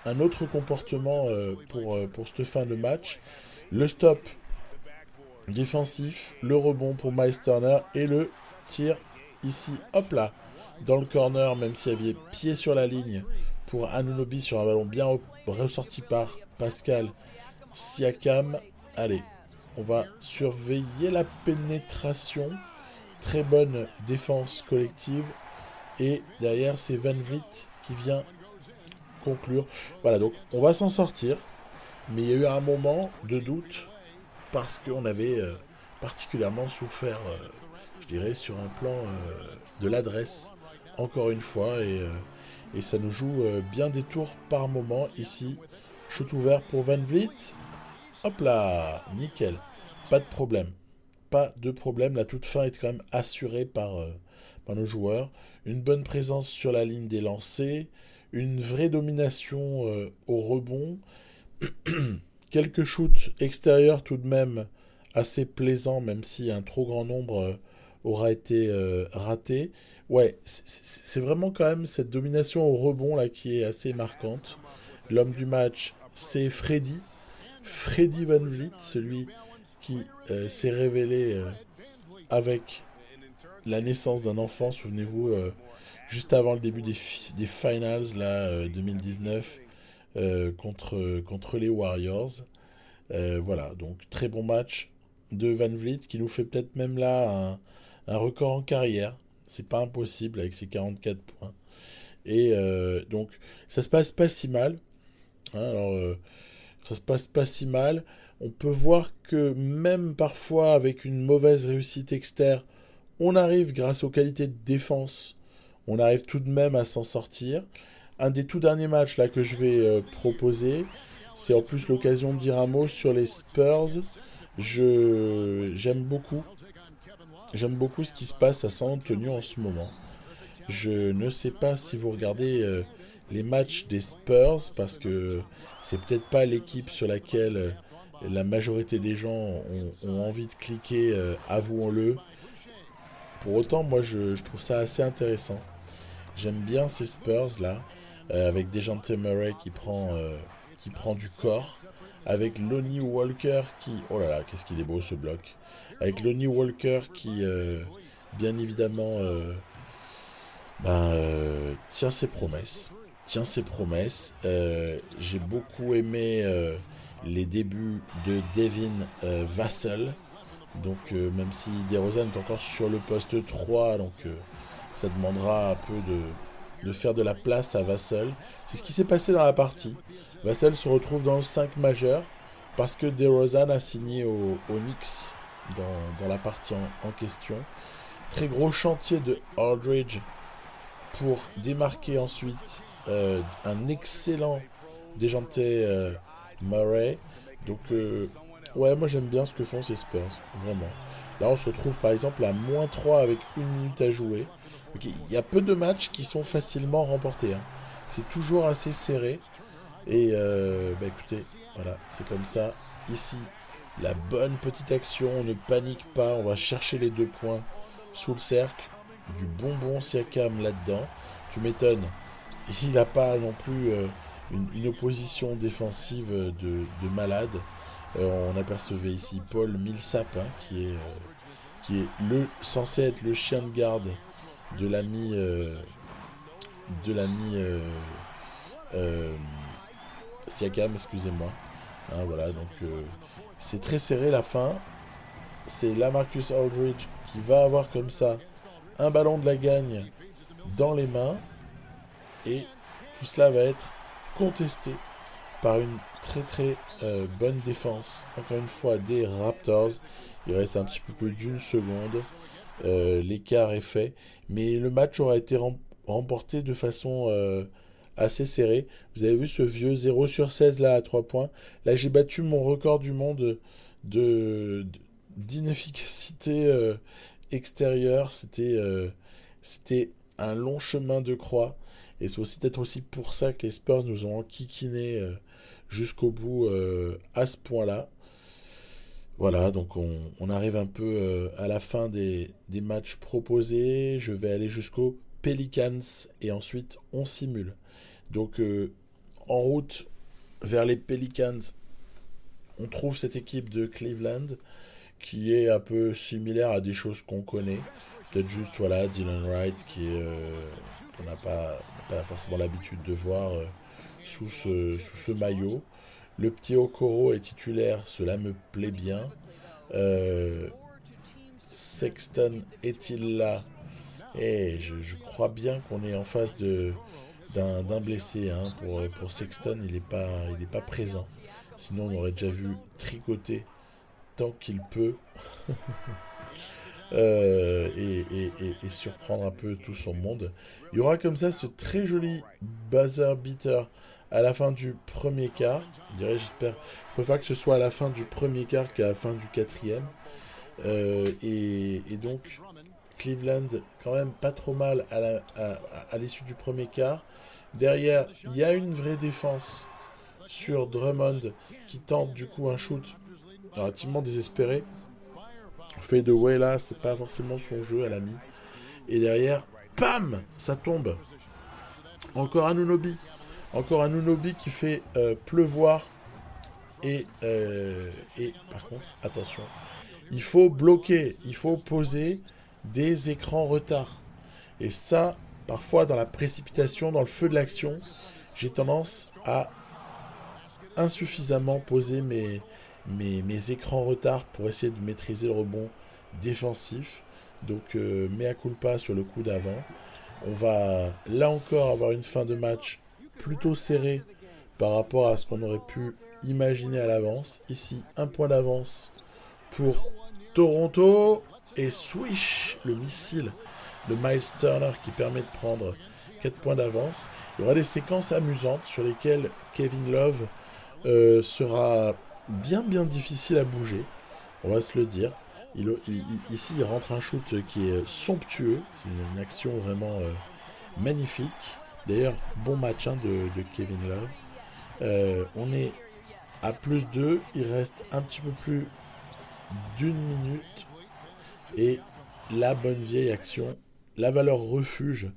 un autre comportement pour cette fin de match. Le stop défensif, le rebond pour Miles Turner et le tir ici, hop là, dans le corner, même s'il y avait pied sur la ligne pour Anunoby sur un ballon bien ressorti par Pascal Siakam. Allez, on va surveiller la pénétration. Très bonne défense collective. Et derrière, c'est Van Vliet qui vient conclure. Voilà, donc on va s'en sortir. Mais il y a eu un moment de doute parce qu'on avait particulièrement souffert, je dirais, sur un plan de l'adresse, encore une fois. Et ça nous joue bien des tours par moment ici. Shoot ouvert pour Van Vliet. Hop là, nickel. Pas de problème. Pas de problème. La toute fin est quand même assurée par nos joueurs. Une bonne présence sur la ligne des lancers. Une vraie domination au rebond. Quelques shoots extérieurs tout de même assez plaisants, même si un trop grand nombre aura été raté. Ouais, c'est vraiment quand même cette domination au rebond là qui est assez marquante. L'homme du match, c'est Freddy. Freddy Van Vliet, celui qui s'est révélé avec la naissance d'un enfant, souvenez-vous, juste avant le début des finals là, 2019 contre les Warriors. Voilà, donc très bon match de Van Vliet qui nous fait peut-être même là un record en carrière. C'est pas impossible avec ses 44 points. Et donc ça se passe pas si mal. Hein, alors ça se passe pas si mal. On peut voir que même parfois avec une mauvaise réussite externe, on arrive grâce aux qualités de défense, on arrive tout de même à s'en sortir. Un des tout derniers matchs là que je vais proposer, c'est en plus l'occasion de dire un mot sur les Spurs. J'aime beaucoup. J'aime beaucoup ce qui se passe à San Antonio en ce moment. Je ne sais pas si vous regardez les matchs des Spurs parce que c'est peut-être pas l'équipe sur laquelle la majorité des gens ont envie de cliquer, avouons-le. Pour autant, moi je trouve ça assez intéressant. J'aime bien ces Spurs là, avec Dejounte Murray qui prend du corps, avec Lonnie Walker qui... Oh là là, qu'est-ce qu'il est beau ce bloc. Avec Lonnie Walker qui, bien évidemment, tient ses promesses. Tient ses promesses. J'ai beaucoup aimé les débuts de Devin Vassell. Donc même si DeRozan est encore sur le poste 3, donc ça demandera un peu de faire de la place à Vassell. C'est ce qui s'est passé dans la partie. Vassell se retrouve dans le 5 majeur parce que DeRozan a signé aux Knicks dans la partie en question. Très gros chantier de Aldridge pour démarquer ensuite un excellent Dejounte Murray. Donc ouais, moi j'aime bien ce que font ces Spurs, vraiment. Là on se retrouve par exemple à -3 avec 1 minute à jouer. Donc, il y a peu de matchs qui sont facilement remportés. Hein. C'est toujours assez serré. Et écoutez, voilà, c'est comme ça. Ici, la bonne petite action, on ne panique pas, on va chercher les 2 points sous le cercle. Du bonbon Siakam là-dedans. Tu m'étonnes, il n'a pas non plus une opposition défensive de malade. On apercevait ici Paul Millsap, hein, qui est censé être le chien de garde de l'ami Siakam, excusez-moi. Hein, voilà, donc c'est très serré la fin. C'est LaMarcus Aldridge qui va avoir comme ça un ballon de la gagne dans les mains. Et tout cela va être contesté par une très très bonne défense, encore une fois, des Raptors. Il reste un petit peu plus d'une seconde. L'écart est fait. Mais le match aura été remporté de façon assez serrée. Vous avez vu ce vieux 0 sur 16 là à 3 points. Là j'ai battu mon record du monde d'inefficacité extérieure. C'était un long chemin de croix. Et c'est aussi peut-être aussi pour ça que les Spurs nous ont enquiquinés jusqu'au bout à ce point-là. Voilà, donc on arrive un peu à la fin des matchs proposés. Je vais aller jusqu'aux Pelicans et ensuite on simule. Donc en route vers les Pelicans, on trouve cette équipe de Cleveland qui est un peu similaire à des choses qu'on connaît. Peut-être juste voilà, Dylan Wright qu'on n'a pas forcément l'habitude de voir sous ce maillot. Le petit Okoro est titulaire, cela me plaît bien. Euh, Sexton est-il là? Je crois bien qu'on est en face d'un blessé. Hein. Pour Sexton, il est pas présent. Sinon, on aurait déjà vu tricoter tant qu'il peut et surprendre un peu tout son monde. Il y aura comme ça ce très joli buzzer beater à la fin du premier quart. Je préfère que ce soit à la fin du premier quart qu'à la fin du quatrième. Et donc, Cleveland, quand même pas trop mal à l'issue du premier quart. Derrière, il y a une vraie défense sur Drummond qui tente du coup un shoot relativement désespéré. Fade away là, c'est pas forcément son jeu à l'ami. Et derrière, pam, ça tombe. Encore un Unobi. Encore un Unobi qui fait pleuvoir. Et par contre, attention, il faut bloquer, il faut poser des écrans retard. Et ça, parfois dans la précipitation, dans le feu de l'action, j'ai tendance à insuffisamment poser mes écrans retard pour essayer de maîtriser le rebond défensif. Donc, mea culpa sur le coup d'avant. On va là encore avoir une fin de match plutôt serrée par rapport à ce qu'on aurait pu imaginer à l'avance. Ici, un point d'avance pour Toronto. Et swish, le missile de Miles Turner qui permet de prendre 4 points d'avance. Il y aura des séquences amusantes sur lesquelles Kevin Love sera bien difficile à bouger. On va se le dire. Ici, il rentre un shoot qui est somptueux. C'est une action vraiment magnifique. D'ailleurs, bon match hein, de Kevin Love. On est à plus 2. Il reste un petit peu plus d'une minute. Et la bonne vieille action, la valeur refuge,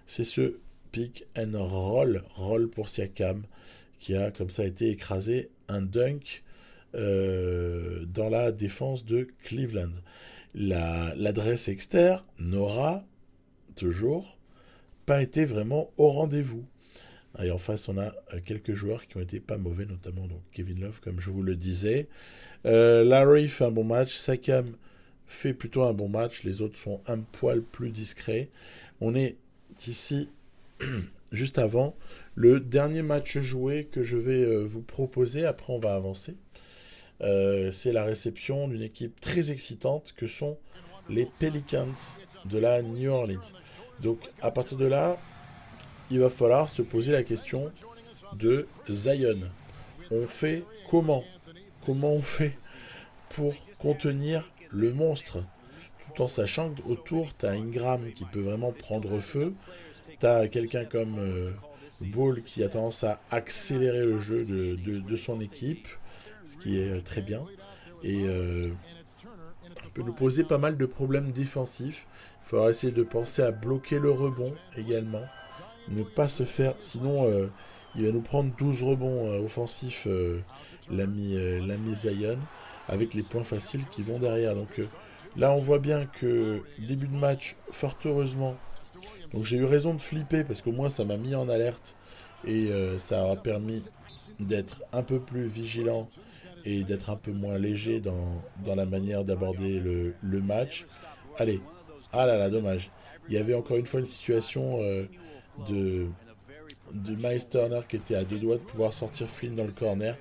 c'est ce pick and roll pour Siakam, qui a comme ça été écrasé, un dunk dans la défense de Cleveland. L'adresse externe n'aura toujours pas été vraiment au rendez-vous. Et en face, on a quelques joueurs qui ont été pas mauvais, notamment donc Kevin Love, comme je vous le disais. Larry fait un bon match. Siakam fait plutôt un bon match. Les autres sont un poil plus discrets. On est ici, juste avant, le dernier match joué que je vais vous proposer. Après, on va avancer. C'est la réception d'une équipe très excitante que sont les Pelicans de la New Orleans. Donc, à partir de là, il va falloir se poser la question de Zion. On fait comment? Comment on fait pour contenir le monstre? Tout en sachant qu'autour, tu as Ingram qui peut vraiment prendre feu. Tu as quelqu'un comme Ball qui a tendance à accélérer le jeu de son équipe, ce qui est très bien. Et ça peut nous poser pas mal de problèmes défensifs. Il faudra essayer de penser à bloquer le rebond également. Ne pas se faire, sinon il va nous prendre 12 rebonds offensifs, l'ami Zion, avec les points faciles qui vont derrière. Donc là on voit bien que début de match, fort heureusement, donc j'ai eu raison de flipper parce qu'au moins ça m'a mis en alerte et ça aura permis d'être un peu plus vigilant et d'être un peu moins léger dans la manière d'aborder le match. Allez, ah là là, dommage. Il y avait encore une fois une situation de Miles Turner qui était à deux doigts de pouvoir sortir Flynn dans le corner,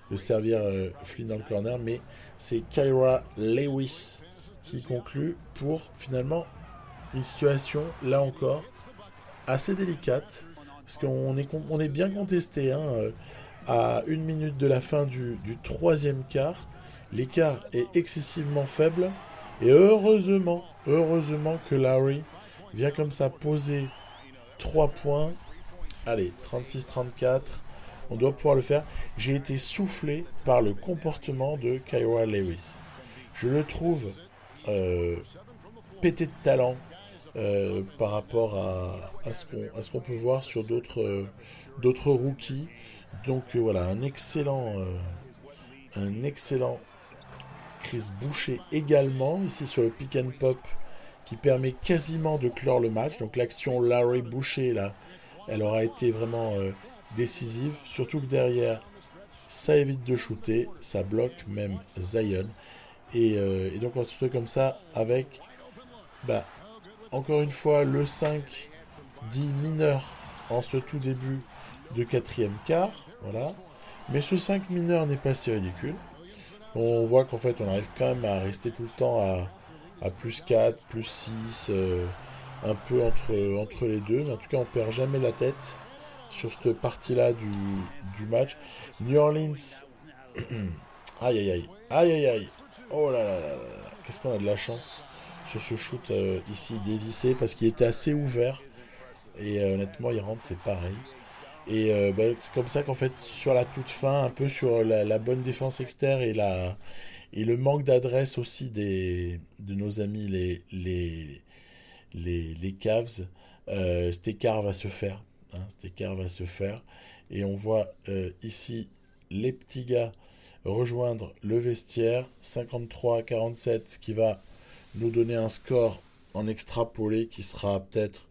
de servir Flynn dans le corner, mais c'est Kyra Lewis qui conclut pour finalement une situation, là encore, assez délicate, parce qu'on est bien contesté, hein, à une minute de la fin du troisième quart. L'écart est excessivement faible, et heureusement que Larry vient comme ça poser 3 points. Allez, 36-34. On doit pouvoir le faire. J'ai été soufflé par le comportement de Kyra Lewis. Je le trouve pété de talent par rapport à ce qu'on peut voir sur d'autres rookies. Donc voilà, un excellent Chris Boucher également, ici sur le pick and pop, qui permet quasiment de clore le match. Donc l'action Larry Boucher, là, elle aura été vraiment décisive. Surtout que derrière, ça évite de shooter, ça bloque même Zion. Et donc on va se retrouver comme ça avec, bah, encore une fois, le 5 dit mineur en ce tout début de quatrième quart. Voilà. Mais ce 5 mineur n'est pas si ridicule. On voit qu'en fait, on arrive quand même à rester tout le temps à plus 4, plus 6, un peu entre les deux. Mais en tout cas, on perd jamais la tête sur cette partie-là du match. New Orleans, aïe aïe aïe, aïe aïe aïe, oh là là là là, qu'est-ce qu'on a de la chance sur ce shoot ici dévissé parce qu'il était assez ouvert et honnêtement, il rentre, c'est pareil. Et bah, c'est comme ça qu'en fait, sur la toute fin, un peu sur la bonne défense externe et le manque d'adresse aussi de nos amis les Cavs, cet écart va se faire. Hein, cet écart va se faire. Et on voit ici les petits gars rejoindre le vestiaire. 53-47, ce qui va nous donner un score en extrapolé qui sera peut-être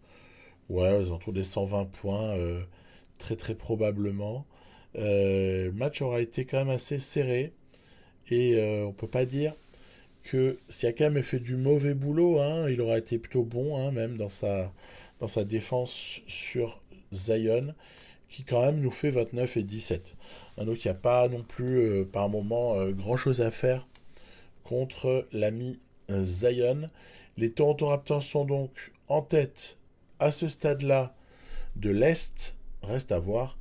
aux alentours des 120 points, très très probablement. Le match aura été quand même assez serré. Et on peut pas dire que Siakam ait fait du mauvais boulot, hein, il aura été plutôt bon, hein, même dans sa défense sur Zion, qui quand même nous fait 29 et 17. Hein, donc il n'y a pas non plus par moment grand chose à faire contre l'ami Zion. Les Toronto Raptors sont donc en tête à ce stade-là de l'Est. Reste à voir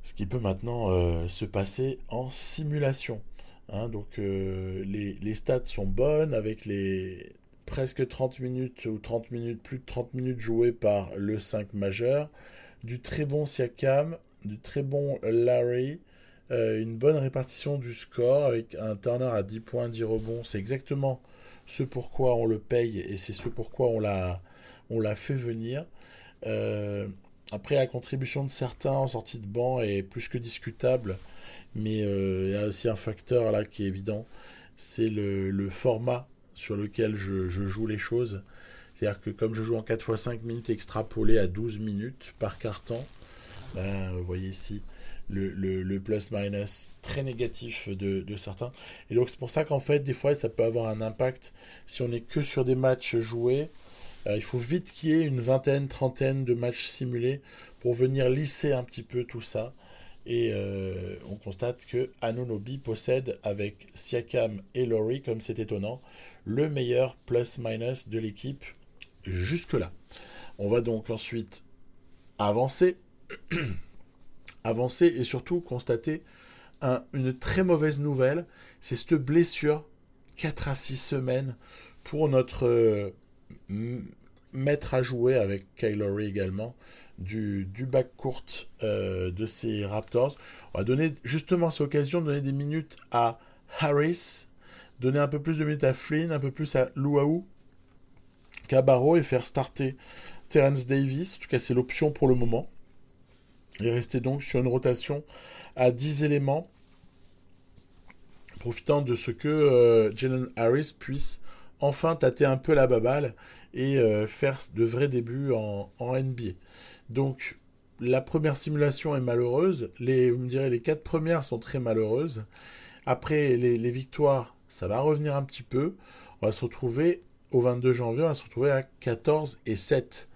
ce qui peut maintenant se passer en simulation. Hein, donc les stats sont bonnes avec les presque 30 minutes ou 30 minutes, plus de 30 minutes jouées par le 5 majeur, du très bon Siakam, du très bon Larry, une bonne répartition du score avec un Turner à 10 points, 10 rebonds. C'est exactement ce pourquoi on le paye et c'est ce pourquoi on l'a fait venir. Après, la contribution de certains en sortie de banc est plus que discutable. Mais il y a aussi un facteur là qui est évident, c'est le format sur lequel je joue les choses. C'est-à-dire que comme je joue en 4x5 minutes extrapolé à 12 minutes par carton, ben, vous voyez ici le plus-minus très négatif de certains. Et donc c'est pour ça qu'en fait, des fois, ça peut avoir un impact si on n'est que sur des matchs joués. Il faut vite qu'il y ait une vingtaine, trentaine de matchs simulés pour venir lisser un petit peu tout ça. Et on constate que Anunoby possède, avec Siakam et Laurie, comme c'est étonnant, le meilleur plus-minus de l'équipe jusque-là. On va donc ensuite avancer, avancer et surtout constater une très mauvaise nouvelle, c'est cette blessure 4 à 6 semaines pour notre maître à jouer avec Kyle Lowry également du backcourt de ces Raptors. On va donner justement cette occasion de donner des minutes à Harris, donner un peu plus de minutes à Flynn, un peu plus à Luau, Cabarro et faire starter Terence Davis. En tout cas, c'est l'option pour le moment. Et rester donc sur une rotation à 10 éléments, profitant de ce que Jalen Harris puisse enfin tâter un peu la baballe et faire de vrais débuts en NBA. Donc, la première simulation est malheureuse. Vous me direz, les 4 premières sont très malheureuses. Après, les victoires, ça va revenir un petit peu. On va se retrouver au 22 janvier, on va se retrouver à 14 et 7.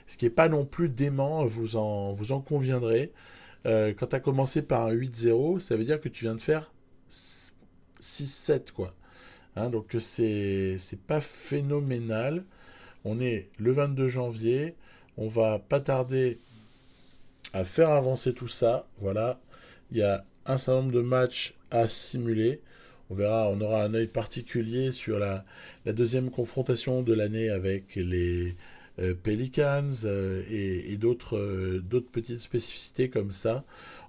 Ce qui n'est pas non plus dément, vous en conviendrez. Quand tu as commencé par un 8-0, ça veut dire que tu viens de faire 6-7, quoi. Hein, donc c'est pas phénoménal. On est le 22 janvier. On va pas tarder à faire avancer tout ça. Voilà. Il y a un certain nombre de matchs à simuler. On verra, on aura un œil particulier sur la deuxième confrontation de l'année avec les Pelicans et d'autres petites spécificités comme ça.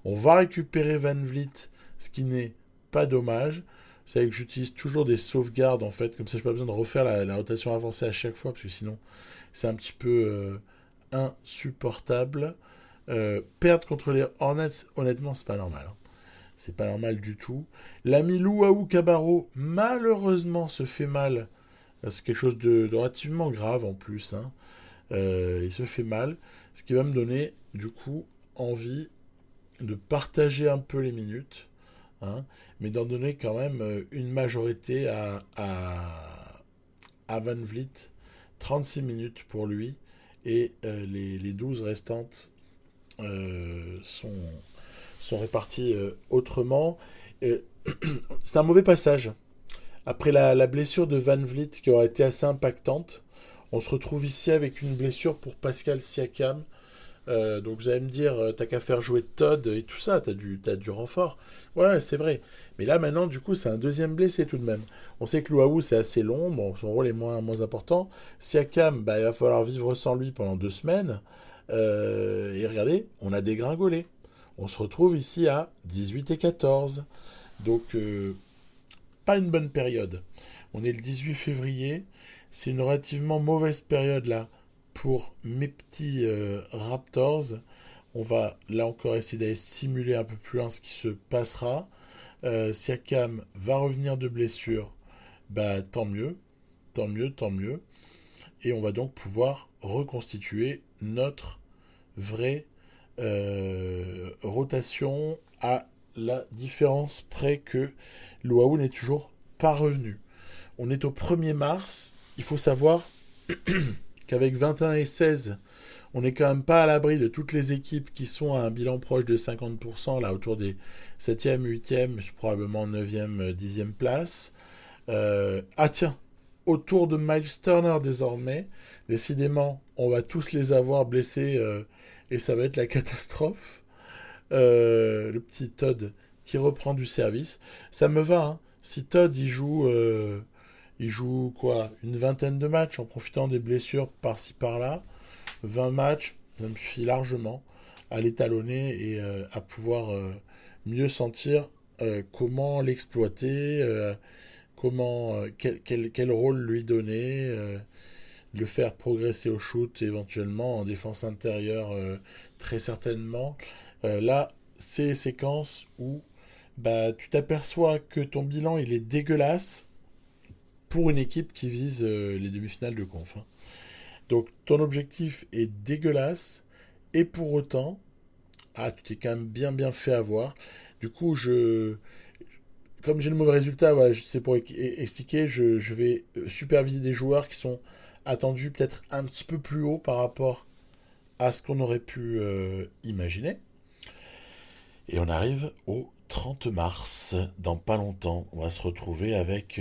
On va récupérer Van Vliet, ce qui n'est pas dommage. Vous savez que j'utilise toujours des sauvegardes, en fait, comme ça, je n'ai pas besoin de refaire la rotation avancée à chaque fois, parce que sinon, c'est un petit peu insupportable. Perdre contre les Hornets, honnêtement, c'est pas normal, hein. C'est pas normal du tout. L'ami Luau Cabarro, malheureusement, se fait mal. C'est quelque chose de relativement grave en plus, hein. Il se fait mal. Ce qui va me donner, du coup, envie de partager un peu les minutes, hein, mais d'en donner quand même une majorité à Van Vliet. 36 minutes pour lui. Et les 12 restantes sont réparties autrement. Euh, c'est un mauvais passage. Après la blessure de Van Vliet qui aurait été assez impactante, on se retrouve ici avec une blessure pour Pascal Siakam. Donc vous allez me dire, t'as qu'à faire jouer Todd et tout ça, t'as du renfort. Ouais, c'est vrai. Mais là maintenant, du coup, c'est un deuxième blessé tout de même. On sait que Luau, c'est assez long, bon, son rôle est moins important. Siakam, bah, il va falloir vivre sans lui pendant 2 semaines. Et regardez, on a dégringolé. On se retrouve ici à 18 et 14. Donc, pas une bonne période. On est le 18 février. C'est une relativement mauvaise période là pour mes petits Raptors. On va là encore essayer d'aller simuler un peu plus loin ce qui se passera. Siakam va revenir de blessure. Bah tant mieux, tant mieux, tant mieux. Et on va donc pouvoir reconstituer notre vraie rotation à la différence près que Luau n'est toujours pas revenu. On est au 1er mars. Il faut savoir qu'avec 21 et 16, on n'est quand même pas à l'abri de toutes les équipes qui sont à un bilan proche de 50%, là autour des 7e, 8e, probablement 9e, 10e place. Ah tiens, autour de Miles Turner désormais, décidément, on va tous les avoir blessés et ça va être la catastrophe. Le petit Todd qui reprend du service. Ça me va, hein. Si Todd il joue quoi, une vingtaine de matchs en profitant des blessures par-ci par-là, 20 matchs, ça me suffit largement à l'étalonner et à pouvoir mieux sentir comment l'exploiter, quel rôle lui donner, le faire progresser au shoot éventuellement, en défense intérieure très certainement. Là, c'est les séquences où bah, tu t'aperçois que ton bilan il est dégueulasse pour une équipe qui vise les demi-finales de conf, hein. Donc ton objectif est dégueulasse et pour autant, ah, tu t'es quand même bien fait avoir. Du coup, comme j'ai le mauvais résultat, voilà, c'est pour expliquer, je vais superviser des joueurs qui sont attendus peut-être un petit peu plus haut par rapport à ce qu'on aurait pu imaginer. Et on arrive au 30 mars, dans pas longtemps. On va se retrouver avec,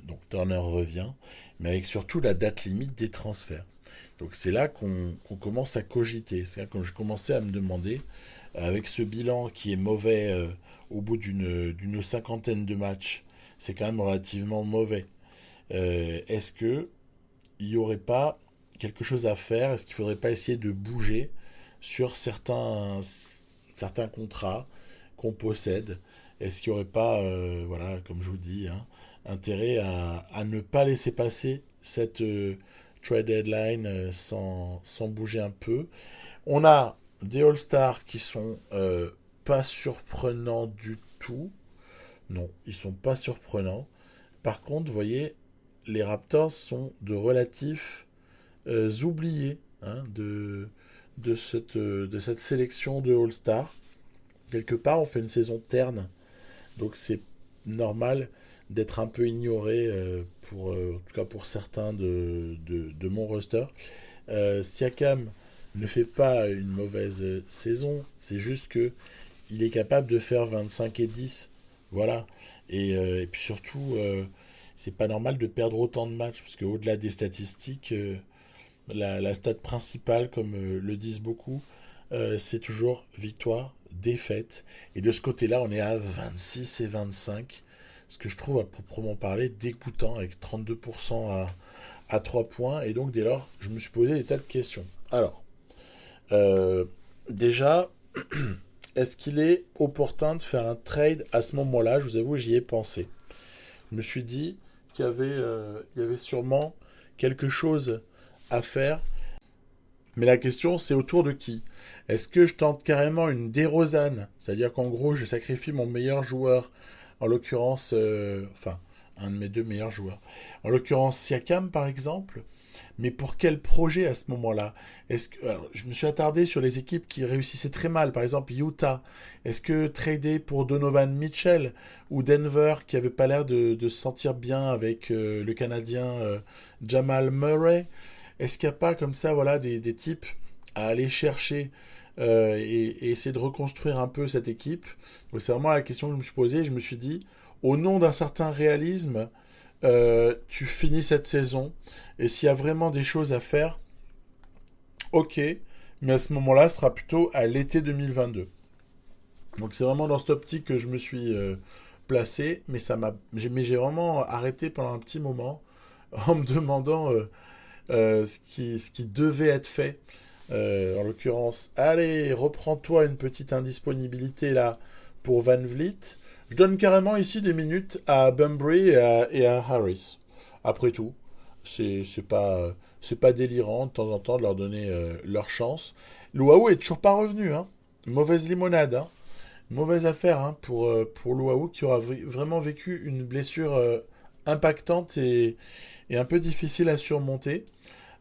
donc Turner revient, mais avec surtout la date limite des transferts. Donc c'est là qu'on commence à cogiter. C'est là que je commençais à me demander, avec ce bilan qui est mauvais au bout d'une cinquantaine de matchs, c'est quand même relativement mauvais. Est-ce que il n'y aurait pas quelque chose à faire? Est-ce qu'il ne faudrait pas essayer de bouger sur certains contrats qu'on possède? Est-ce qu'il n'y aurait pas, voilà, comme je vous dis, hein, intérêt à ne pas laisser passer cette trade deadline sans bouger un peu? On a des All-Stars qui sont pas surprenants du tout. Non, ils sont pas surprenants. Par contre, vous voyez, les Raptors sont de relatifs oubliés, hein, de cette sélection de All-Star. Quelque part, on fait une saison terne, donc c'est normal d'être un peu ignoré, en tout cas pour certains de mon roster. Siakam ne fait pas une mauvaise saison, c'est juste que il est capable de faire 25 et 10. Voilà. Et puis surtout, c'est pas normal de perdre autant de matchs, parce qu'au-delà des statistiques, la stat principale, comme le disent beaucoup, c'est toujours victoire, défaite. Et de ce côté-là, on est à 26 et 25, ce que je trouve à proprement parler dégoûtant, avec 32% à 3 points. Et donc, dès lors, je me suis posé des tas de questions. Alors, déjà, est-ce qu'il est opportun de faire un trade à ce moment-là? Je vous avoue, j'y ai pensé. Je me suis dit il y avait sûrement quelque chose à faire. Mais la question, c'est autour de qui? Est-ce que je tente carrément une DeRozan? C'est-à-dire qu'en gros, je sacrifie mon meilleur joueur, en l'occurrence, enfin, un de mes deux meilleurs joueurs. En l'occurrence, Siakam, par exemple. Mais pour quel projet à ce moment-là? Alors, je me suis attardé sur les équipes qui réussissaient très mal. Par exemple, Utah. Est-ce que trader pour Donovan Mitchell ou Denver, qui avait pas l'air de se sentir bien avec le Canadien Jamal Murray? Est-ce qu'il n'y a pas comme ça, voilà, des types à aller chercher et essayer de reconstruire un peu cette équipe? Donc c'est vraiment la question que je me suis posée. Je me suis dit, au nom d'un certain réalisme, tu finis cette saison et s'il y a vraiment des choses à faire, ok, mais à ce moment-là, ce sera plutôt à l'été 2022. Donc c'est vraiment dans cette optique que je me suis placé, mais j'ai vraiment arrêté pendant un petit moment en me demandant ce qui devait être fait. En l'occurrence, allez, reprends-toi une petite indisponibilité là pour Van Vliet. Je donne carrément ici des minutes à Bunbury et à Harris. Après tout, c'est pas délirant de temps en temps de leur donner leur chance. Luau est toujours pas revenu, hein. Mauvaise limonade, hein. Mauvaise affaire hein, pour Luau qui aura vraiment vécu une blessure impactante et un peu difficile à surmonter.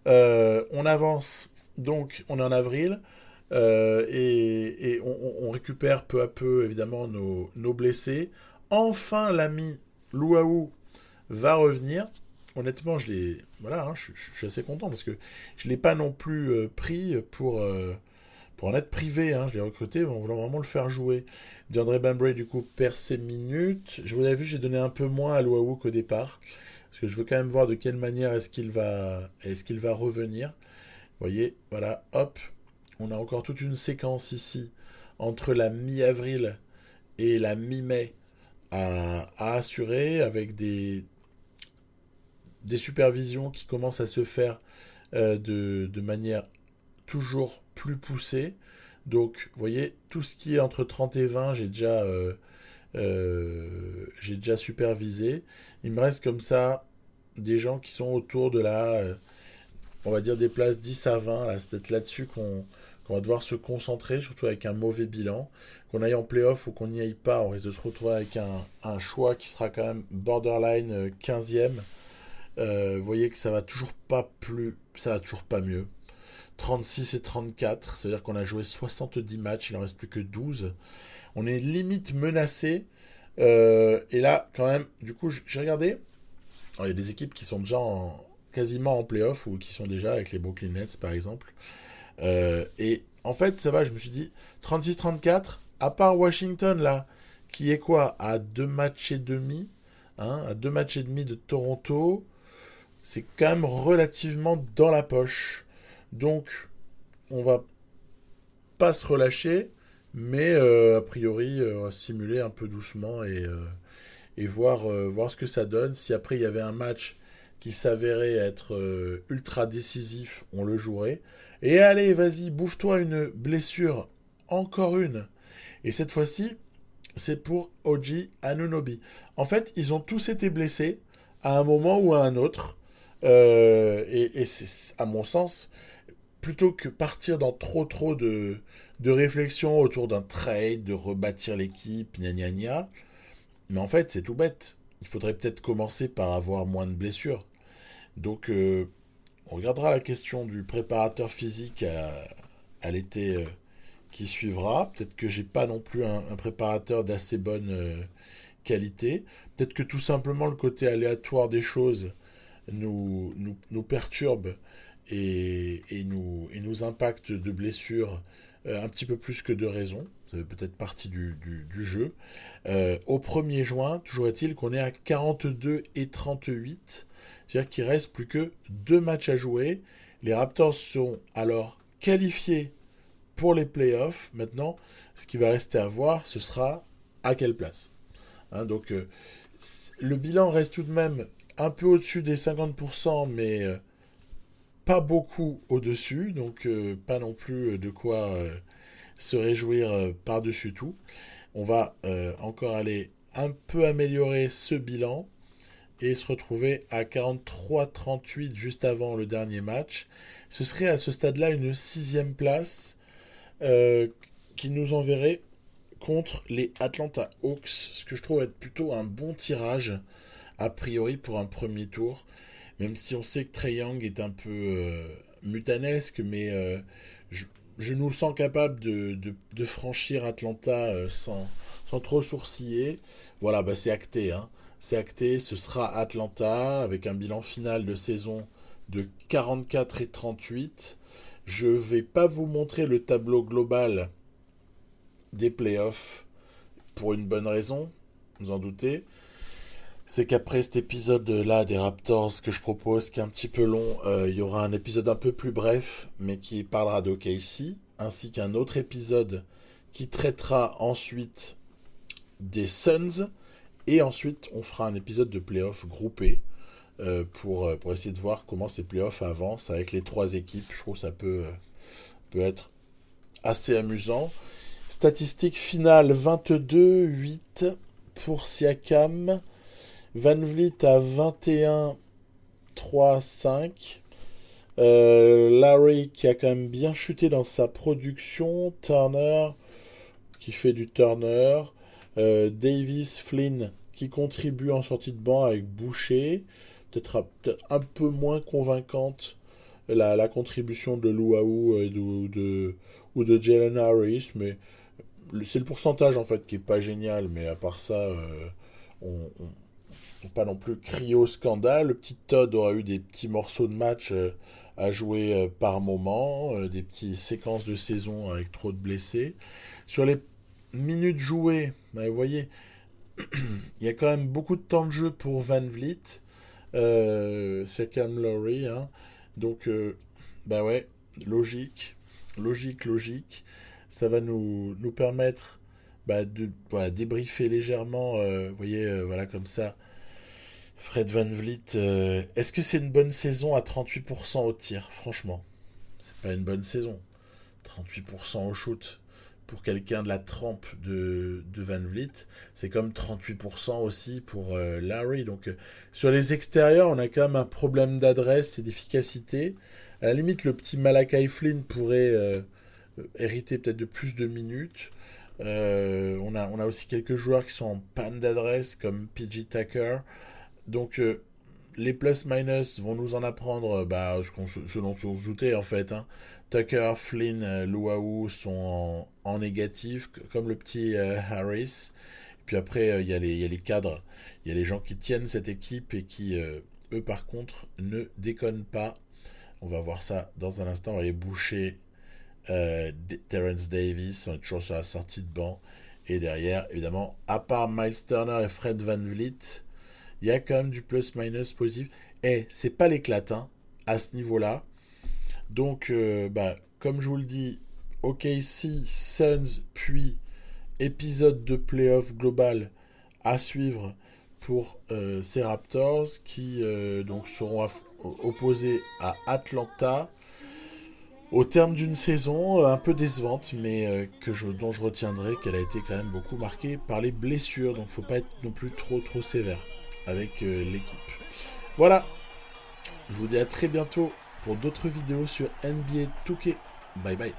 On avance, donc on est en avril, et on récupère peu à peu évidemment nos blessés. Enfin, l'ami Luau va revenir. Honnêtement, voilà, hein, je suis assez content parce que je l'ai pas non plus pris pour en être privé. Hein, je l'ai recruté en voulant vraiment le faire jouer. DeAndre Bembry du coup perd ses minutes. Je vous l'avez vu, j'ai donné un peu moins à Luau qu'au départ. Parce que je veux quand même voir de quelle manière est-ce qu'il va revenir. Vous voyez, voilà, hop. On a encore toute une séquence ici entre la mi-avril et la mi-mai à assurer avec des supervisions qui commencent à se faire de manière toujours plus poussée. Donc, vous voyez, tout ce qui est entre 30 et 20, j'ai déjà supervisé. Il me reste comme ça des gens qui sont autour de on va dire des places 10 à 20. Là, c'est peut-être là-dessus qu'on va devoir se concentrer, surtout avec un mauvais bilan. Qu'on aille en playoff ou qu'on n'y aille pas, on risque de se retrouver avec un choix qui sera quand même borderline 15e. Vous voyez que ça va toujours pas mieux. 36 et 34, ça veut dire qu'on a joué 70 matchs, il en reste plus que 12. On est limite menacé. Et là, quand même, du coup, j'ai regardé. Alors, il y a des équipes qui sont déjà quasiment en playoff ou qui sont déjà avec les Brooklyn Nets, par exemple. Et en fait, ça va, je me suis dit, 36-34, à part Washington, là, qui est quoi? À 2 matchs et demi, hein, à 2 matchs et demi de Toronto, c'est quand même relativement dans la poche. Donc, on va pas se relâcher, mais a priori, on va simuler un peu doucement et voir ce que ça donne. Si après il y avait un match qui s'avérait être ultra décisif, on le jouerait. Et allez, vas-y, bouffe-toi une blessure, encore une. Et cette fois-ci, c'est pour Oji Anunoby. En fait, ils ont tous été blessés à un moment ou à un autre. Et c'est, à mon sens, plutôt que partir dans trop de réflexions autour d'un trade, de rebâtir l'équipe, gna gna gna, mais en fait, c'est tout bête. Il faudrait peut-être commencer par avoir moins de blessures. Donc, on regardera la question du préparateur physique à l'été qui suivra. Peut-être que j'ai pas non plus un préparateur d'assez bonne qualité. Peut-être que tout simplement le côté aléatoire des choses nous perturbe et nous impacte de blessures un petit peu plus que de raison. Ça fait peut-être partie du jeu. Au 1er juin, toujours est-il qu'on est à 42 et 38. C'est-à-dire qu'il reste plus que 2 matchs à jouer. Les Raptors sont alors qualifiés pour les playoffs. Maintenant, ce qui va rester à voir, ce sera à quelle place. Hein, donc, le bilan reste tout de même un peu au-dessus des 50%, mais pas beaucoup au-dessus. Donc, pas non plus de quoi se réjouir par-dessus tout. On va encore aller un peu améliorer ce bilan. et se retrouver à 43-38 juste avant le dernier match. Ce serait à ce stade-là une 6e place qui nous enverrait contre les Atlanta Hawks, ce que je trouve être plutôt un bon tirage a priori pour un premier tour, même si on sait que Trae Young est un peu mutanesque, mais je nous sens capable de franchir Atlanta sans trop sourciller. Voilà, bah c'est acté, hein. C'est acté, ce sera Atlanta avec un bilan final de saison de 44-38. Je vais pas vous montrer le tableau global des playoffs pour une bonne raison, vous en doutez. C'est qu'après cet épisode-là des Raptors que je propose, qui est un petit peu long, il y aura un épisode un peu plus bref, mais qui parlera d'OKC, ainsi qu'un autre épisode qui traitera ensuite des Suns, et ensuite on fera un épisode de playoffs groupé pour essayer de voir comment ces playoffs avancent avec les 3 équipes. Je trouve que ça peut être assez amusant. Statistique finale 22-8 pour Siakam. VanVleet à 21-3-5. Larry qui a quand même bien chuté dans sa production. Turner qui fait du Turner. Davis, Flynn qui contribue en sortie de banc avec Boucher. Peut-être un peu moins convaincante la contribution de Luau ou de Jalen Harris, mais c'est le pourcentage en fait qui est pas génial, mais à part ça, on pas non plus crier au scandale. Le petit Todd aura eu des petits morceaux de match à jouer par moment, des petites séquences de saison avec trop de blessés. Sur les minutes jouées, vous voyez, il y a quand même beaucoup de temps de jeu pour VanVleet, Siakam, Lowry, hein. Donc, bah ouais, logique. Ça va nous permettre de débriefer légèrement, vous voyez, voilà comme ça. Fred VanVleet, est-ce que c'est une bonne saison à 38% au tir? Franchement, c'est pas une bonne saison. 38% au shoot pour quelqu'un de la trempe de VanVleet, c'est comme 38% aussi pour Larry. Donc sur les extérieurs, on a quand même un problème d'adresse et d'efficacité. À la limite, le petit Malachi Flynn pourrait hériter peut-être de plus de minutes. On a aussi quelques joueurs qui sont en panne d'adresse comme PJ Tucker. Donc les plus-minus vont nous en apprendre ce dont on se doutait en fait, hein. Tucker, Flynn, Luau sont en négatif, comme le petit Harris. Puis après, il y a les cadres. Il y a les gens qui tiennent cette équipe et qui, eux par contre, ne déconnent pas. On va voir ça dans un instant. On va les boucher. Terrence Davis, on est toujours sur la sortie de banc. Et derrière, évidemment, à part Miles Turner et Fred VanVleet, il y a quand même du plus-minus positif. Et c'est pas l'éclatin à ce niveau-là. Donc, comme je vous le dis, OKC, Suns, puis épisode de playoff global à suivre pour ces Raptors qui donc seront opposés à Atlanta au terme d'une saison un peu décevante, mais dont je retiendrai qu'elle a été quand même beaucoup marquée par les blessures. Donc, faut pas être non plus trop sévère avec l'équipe. Voilà, je vous dis à très bientôt pour d'autres vidéos sur NBA 2K. Bye bye.